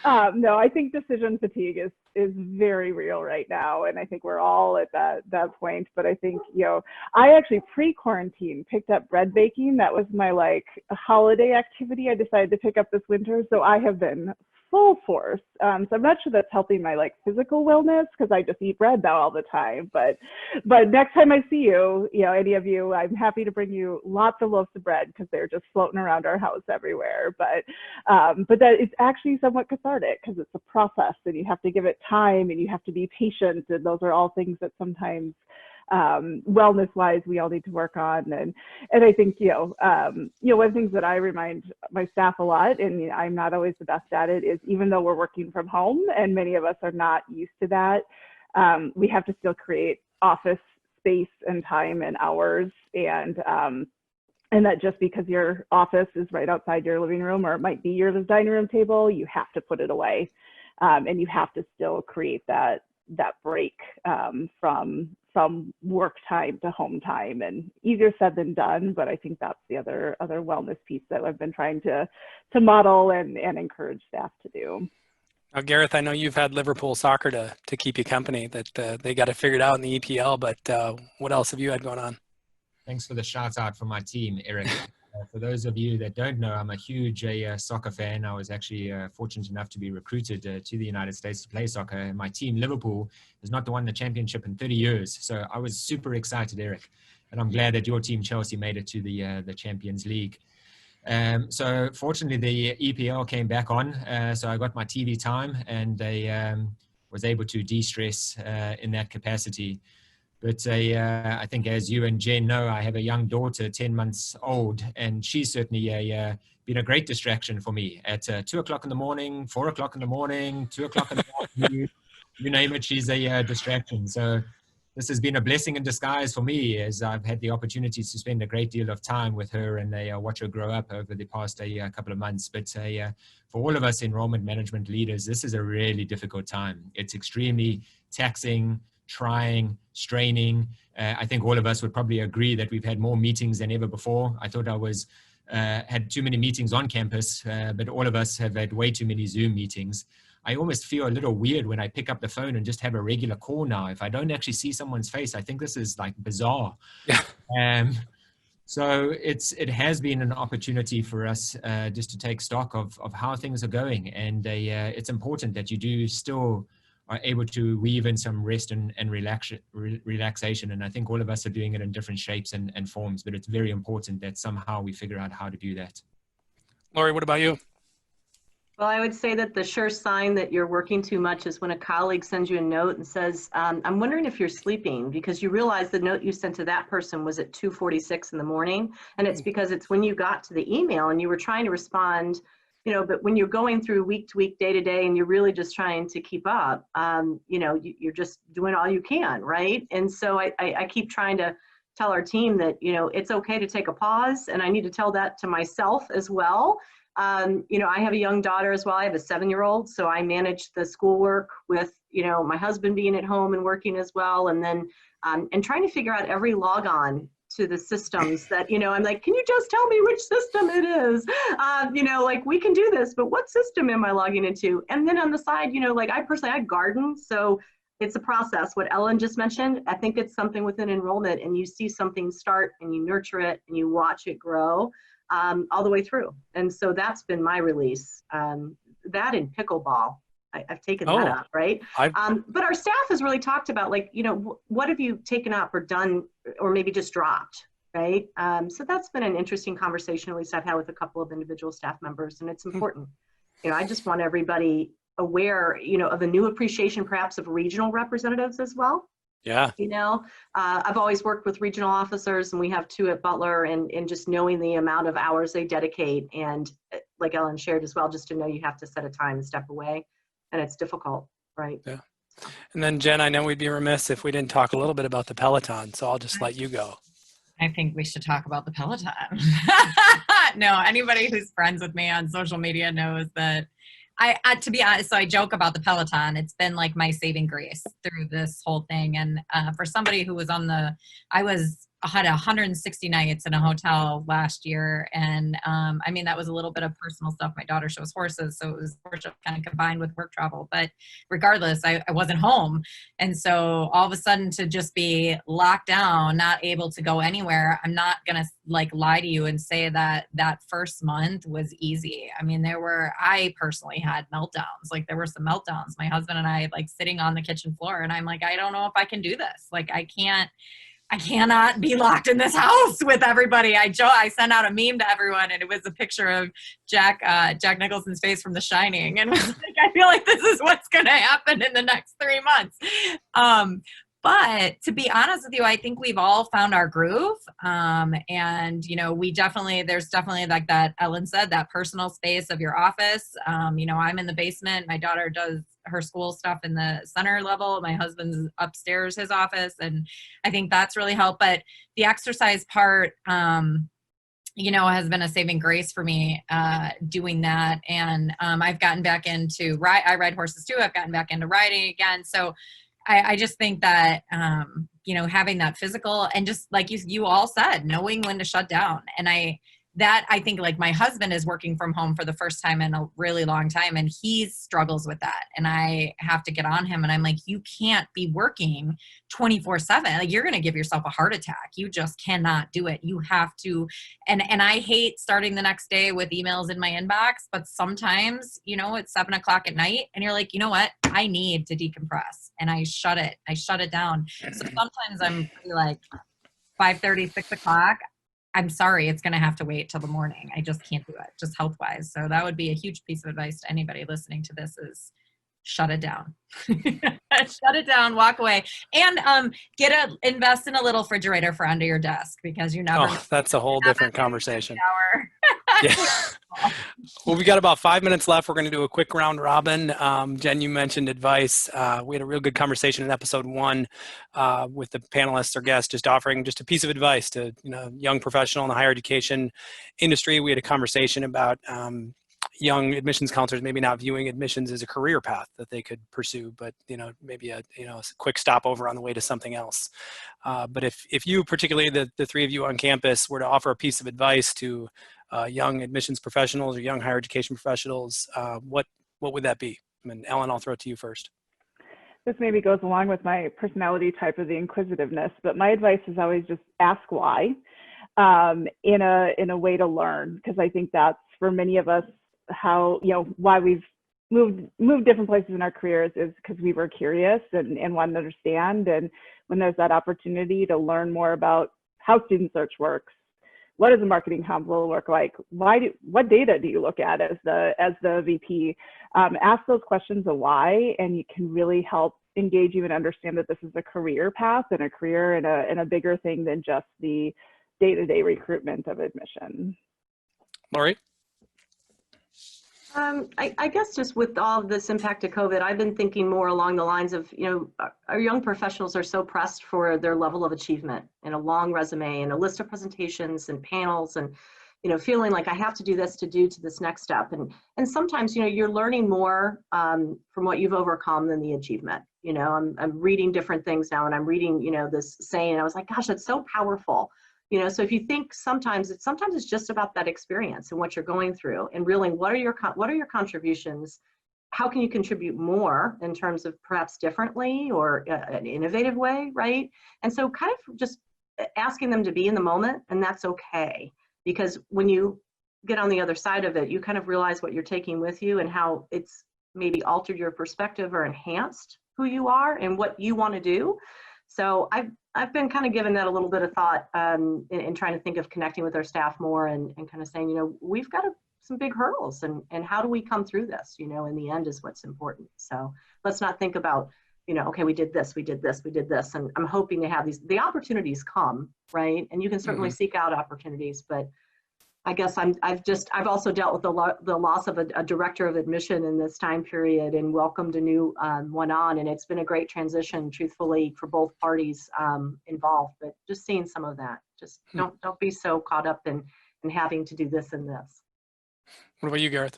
No, I think decision fatigue is very real right now. And I think we're all at that point. But I think, I actually pre-quarantine picked up bread baking. That was my holiday activity I decided to pick up this winter. So I have been full force. So I'm not sure that's helping my physical wellness because I just eat bread now all the time. But next time I see you, any of you, I'm happy to bring you lots of loaves of bread because they're just floating around our house everywhere. But that it's actually somewhat cathartic because it's a process and you have to give it time and you have to be patient. And those are all things that sometimes wellness wise we all need to work on, and I think one of the things that I remind my staff a lot, and I'm not always the best at it, is even though we're working from home and many of us are not used to that, we have to still create office space and time and hours, and that just because your office is right outside your living room or it might be your dining room table, you have to put it away, and you have to still create that break from work time to home time, and easier said than done. But I think that's the other wellness piece that I've been trying to model and encourage staff to do. Now, Gareth, I know you've had Liverpool soccer to keep you company, that they got it figured out in the EPL, but what else have you had going on? Thanks for the shout out from my team, Eric. For those of you that don't know, I'm a huge soccer fan. I was actually fortunate enough to be recruited to the United States to play soccer. And my team, Liverpool, has not won the championship in 30 years. So I was super excited, Eric. And I'm glad that your team, Chelsea, made it to the Champions League. So fortunately, the EPL came back on. So I got my TV time and I was able to de-stress in that capacity. But I think, as you and Jen know, I have a young daughter, 10 months old, and she's certainly been a great distraction for me. At 2 o'clock in the morning, 4 o'clock in the morning, 2 o'clock in the afternoon, you name it, she's a distraction. So this has been a blessing in disguise for me, as I've had the opportunity to spend a great deal of time with her and watch her grow up over the past couple of months. But for all of us enrollment management leaders, this is a really difficult time. It's extremely taxing, trying, straining. I think all of us would probably agree that we've had more meetings than ever before. I thought I was had too many meetings on campus, but all of us have had way too many Zoom meetings. I almost feel a little weird when I pick up the phone and just have a regular call now. If I don't actually see someone's face, I think this is like bizarre. Yeah. So it has been an opportunity for us just to take stock of how things are going. And it's important that you do still are able to weave in some rest and relaxation. And I think all of us are doing it in different shapes and forms, but it's very important that somehow we figure out how to do that. Lori, what about you? Well, I would say that the sure sign that you're working too much is when a colleague sends you a note and says, I'm wondering if you're sleeping, because you realize the note you sent to that person was at 2:46 in the morning. And it's because it's when you got to the email and you were trying to respond, but when you're going through week to week, day to day, and you're really just trying to keep up, you're just doing all you can, right? And so I keep trying to tell our team that, it's okay to take a pause, and I need to tell that to myself as well. I have a young daughter as well. I have a 7-year-old, so I manage the schoolwork with, my husband being at home and working as well. And then, and trying to figure out every log on to the systems that, I'm like, can you just tell me which system it is? We can do this, but what system am I logging into? And then on the side, I garden. So it's a process. What Ellen just mentioned, I think it's something within enrollment, and you see something start and you nurture it and you watch it grow. All the way through. And so that's been my release. That and pickleball, I've taken that up, right? But our staff has really talked about, what have you taken up or done or maybe just dropped, right? So that's been an interesting conversation, at least I've had with a couple of individual staff members, and it's important. I just want everybody aware, of a new appreciation perhaps of regional representatives as well. Yeah. I've always worked with regional officers, and we have 2 at Butler, and just knowing the amount of hours they dedicate, and like Ellen shared as well, just to know you have to set a time and step away, and it's difficult, right? Yeah. And then Jen, I know we'd be remiss if we didn't talk a little bit about the Peloton, so I'll just let you go. I think we should talk about the Peloton. No, anybody who's friends with me on social media knows that to be honest, so I joke about the Peloton. It's been like my saving grace through this whole thing. And for somebody who was I had 160 nights in a hotel last year. And that was a little bit of personal stuff. My daughter shows horses, so it was kind of combined with work travel. But regardless, I wasn't home. And so all of a sudden to just be locked down, not able to go anywhere, I'm not going to lie to you and say that that first month was easy. I personally had meltdowns. There were some meltdowns. My husband and I sitting on the kitchen floor, and I'm like, I don't know if I can do this. I cannot be locked in this house with everybody. I sent out a meme to everyone, and it was a picture of Jack Nicholson's face from The Shining, and was I feel like this is what's going to happen in the next 3 months. But to be honest with you, I think we've all found our groove. And, there's definitely like that Ellen said, that personal space of your office. I'm in the basement. My daughter does her school stuff in the center level. My husband's upstairs, his office. And I think that's really helped. But the exercise part, has been a saving grace for me doing that. And I've gotten back into I ride horses too. I've gotten back into riding again. So I just think that, having that physical and just like you all said, knowing when to shut down. And I think my husband is working from home for the first time in a really long time, and he struggles with that. And I have to get on him, and I'm like, you can't be working 24/7. You're going to give yourself a heart attack. You just cannot do it. You have to. And I hate starting the next day with emails in my inbox, but sometimes, it's 7:00 at night and you're like, you know what? I need to decompress, and I shut it down. So sometimes I'm like 5:30, 6:00. I'm sorry, it's going to have to wait till the morning. I just can't do it, just health-wise. So that would be a huge piece of advice to anybody listening to this is shut it down. Shut it down, walk away. And invest in a little refrigerator for under your desk, because you never know. That's a whole different conversation. Yeah. Well, we got about 5 minutes left. We're going to do a quick round robin. Jen, you mentioned advice. We had a real good conversation in episode 1 with the panelists or guests, just offering just a piece of advice to young professional in the higher education industry. We had a conversation about young admissions counselors maybe not viewing admissions as a career path that they could pursue, but maybe a quick stopover on the way to something else. But if you, particularly the three of you on campus, were to offer a piece of advice to young admissions professionals or young higher education professionals, what would that be? I mean, Ellen, I'll throw it to you first. This maybe goes along with my personality type of the inquisitiveness, but my advice is always just ask why in a way to learn, because I think that's for many of us how, why we've moved different places in our careers is because we were curious and wanted to understand. And when there's that opportunity to learn more about how student search works, what does a marketing console look like? What data do you look at as the VP? Ask those questions of why, and you can really help engage you and understand that this is a career path and a career and a bigger thing than just the day-to-day recruitment of admission. Lori? I guess just with all of this impact of COVID, I've been thinking more along the lines of, our young professionals are so pressed for their level of achievement and a long resume and a list of presentations and panels and, feeling like I have to do this to this next step. And sometimes, you're learning more from what you've overcome than the achievement. I'm reading different things now, and I'm reading, this saying, and I was like, gosh, that's so powerful. So if you think sometimes it's just about that experience and what you're going through and really what are your contributions? How can you contribute more in terms of perhaps differently or an innovative way, right? And so kind of just asking them to be in the moment, and that's okay. Because when you get on the other side of it, you kind of realize what you're taking with you and how it's maybe altered your perspective or enhanced who you are and what you want to do. So I've been kind of giving that a little bit of thought in trying to think of connecting with our staff more and kind of saying, we've got some big hurdles and how do we come through this, in the end is what's important. So let's not think about, okay, we did this. And I'm hoping to have the opportunities come, right? And you can certainly seek out opportunities, but I guess I've also dealt with the loss of a director of admission in this time period and welcomed a new one on, and it's been a great transition, truthfully, for both parties involved. But just seeing some of that, just don't be so caught up in having to do this and this. What about you, Gareth?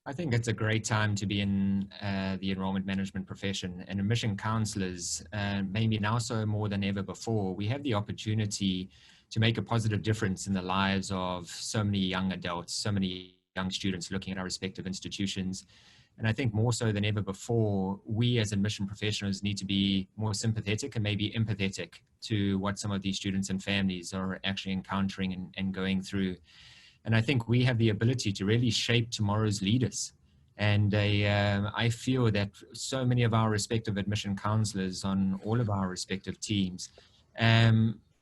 I think it's a great time to be in the enrollment management profession, and admission counselors, maybe now so more than ever before, we have the opportunity to make a positive difference in the lives of so many young adults, so many young students looking at our respective institutions. And I think more so than ever before, we as admission professionals need to be more sympathetic and maybe empathetic to what some of these students and families are actually encountering and going through. And I think we have the ability to really shape tomorrow's leaders. And I feel that so many of our respective admission counselors on all of our respective teams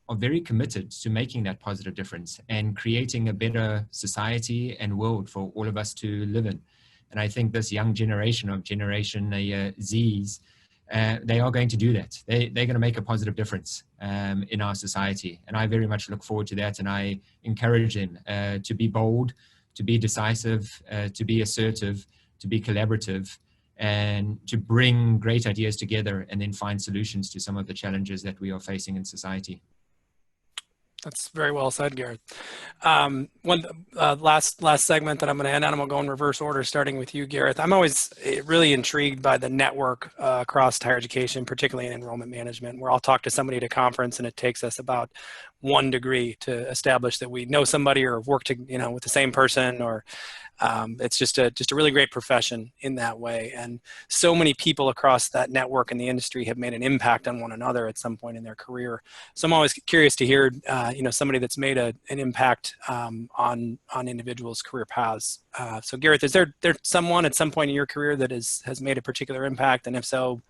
are very committed to making that positive difference and creating a better society and world for all of us to live in. And I think this young generation of Generation Zs, they are going to do that. They're going to make a positive difference in our society. And I very much look forward to that. And I encourage them to be bold, to be decisive, to be assertive, to be collaborative, and to bring great ideas together and then find solutions to some of the challenges that we are facing in society. That's very well said, Gareth. One last segment that I'm going to end on, I'm going to go in reverse order, starting with you, Gareth. I'm always really intrigued by the network across higher education, particularly in enrollment management, where I'll talk to somebody at a conference and it takes us about 1 degree to establish that we know somebody or have worked with the same person, or it's just a really great profession in that way. And so many people across that network in the industry have made an impact on one another at some point in their career. So I'm always curious to hear, somebody that's made an impact on individuals' career paths. So Gareth, is there someone at some point in your career that has made a particular impact? And if so,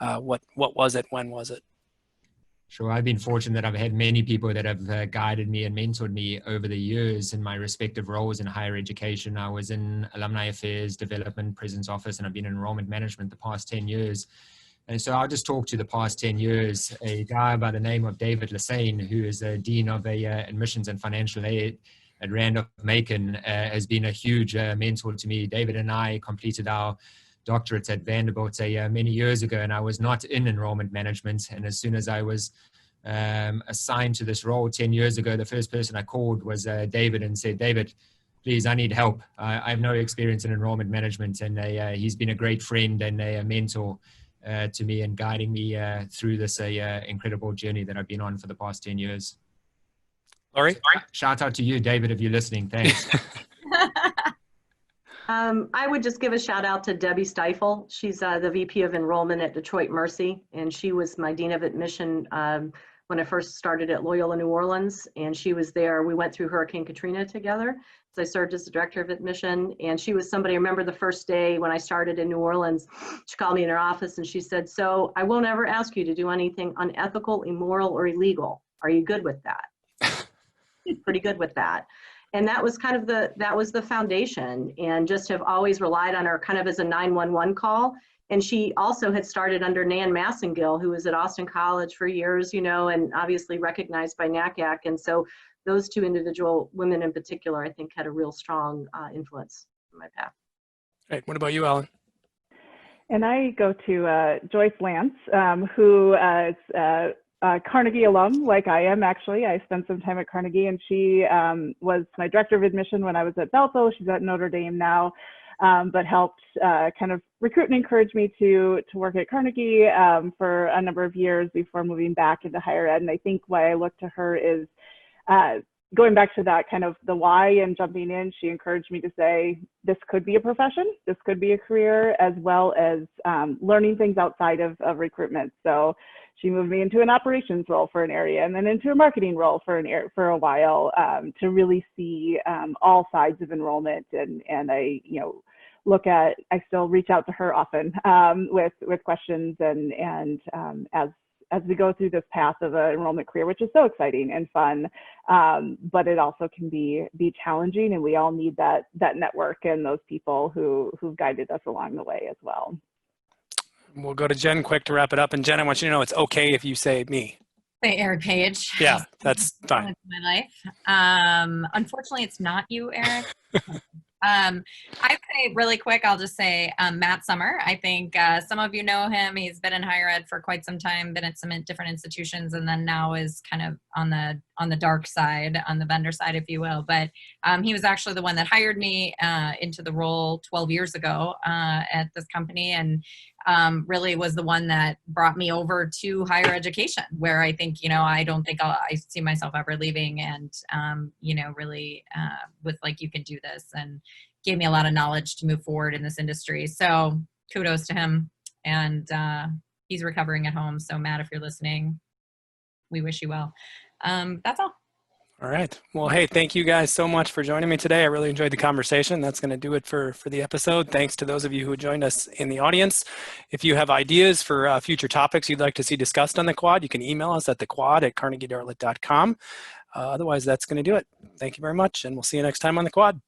what was it? When was it? Sure. I've been fortunate that I've had many people that have guided me and mentored me over the years in my respective roles in higher education. I was in Alumni Affairs, Development, President's Office, and I've been in Enrollment Management the past 10 years. And so I'll just talk to the past 10 years. A guy by the name of David Lesane, who is the Dean of Admissions and Financial Aid Randolph-Macon has been a huge mentor to me. David and I completed our doctorates at Vanderbilt many years ago, and I was not in enrollment management. And as soon as I was assigned to this role 10 years ago, the first person I called was David and said, David, please, I need help. I have no experience in enrollment management, and he's been a great friend and a mentor to me and guiding me through this incredible journey that I've been on for the past 10 years. Laurie? Shout out to you, David, if you're listening. Thanks. I would just give a shout out to Debbie Stiefel. She's the VP of Enrollment at Detroit Mercy, and she was my Dean of Admission when I first started at Loyola New Orleans, and she was there. We went through Hurricane Katrina together. So I served as the Director of Admission, and she was somebody, I remember the first day when I started in New Orleans, she called me in her office and she said, so I won't ever ask you to do anything unethical, immoral, or illegal. Are you good with that? Pretty good with that. And that was kind of that was the foundation, and just have always relied on her kind of as a 911 call. And she also had started under Nan Massengill, who was at Austin College for years, you know, and obviously recognized by NACAC. And so those two individual women in particular, I think, had a real strong influence in my path. Right. What about you, Ellen? And I go to Joyce Lance, who is a Carnegie alum, like I am actually. I spent some time at Carnegie, and she was my Director of Admission when I was at Bethel. She's at Notre Dame now, but helped kind of recruit and encourage me to work at Carnegie for a number of years before moving back into higher ed. And I think why I look to her is going back to that kind of the why and jumping in. She encouraged me to say, this could be a profession, this could be a career, as well as learning things outside of recruitment. So she moved me into an operations role for an area, and then into a marketing role for a while, to really see all sides of enrollment. And I, you know, I still reach out to her often with questions, and as we go through this path of an enrollment career, which is so exciting and fun, but it also can be challenging, and we all need that network and those people who've guided us along the way as well. We'll go to Jen quick to wrap it up. And Jen, I want you to know it's okay if you say me. Say Eric Page. Yeah, that's fine. My life. Unfortunately, it's not you, Eric. I'd say really quick, I'll just say Matt Summer. I think some of you know him. He's been in higher ed for quite some time, been at some different institutions, and then now is kind of on the dark side, on the vendor side, if you will. But he was actually the one that hired me into the role 12 years ago at this company, and really was the one that brought me over to higher education, where I think, you know, I don't think I see myself ever leaving, and, you know, really was like, you can do this, and gave me a lot of knowledge to move forward in this industry. So kudos to him. And he's recovering at home. So Matt, if you're listening, we wish you well. That's all. All right. Well, hey, thank you guys so much for joining me today. I really enjoyed the conversation. That's going to do it for the episode. Thanks to those of you who joined us in the audience. If you have ideas for future topics you'd like to see discussed on the Quad, you can email us at thequad@carnegiedartlet.com. Otherwise, that's going to do it. Thank you very much, and we'll see you next time on the Quad.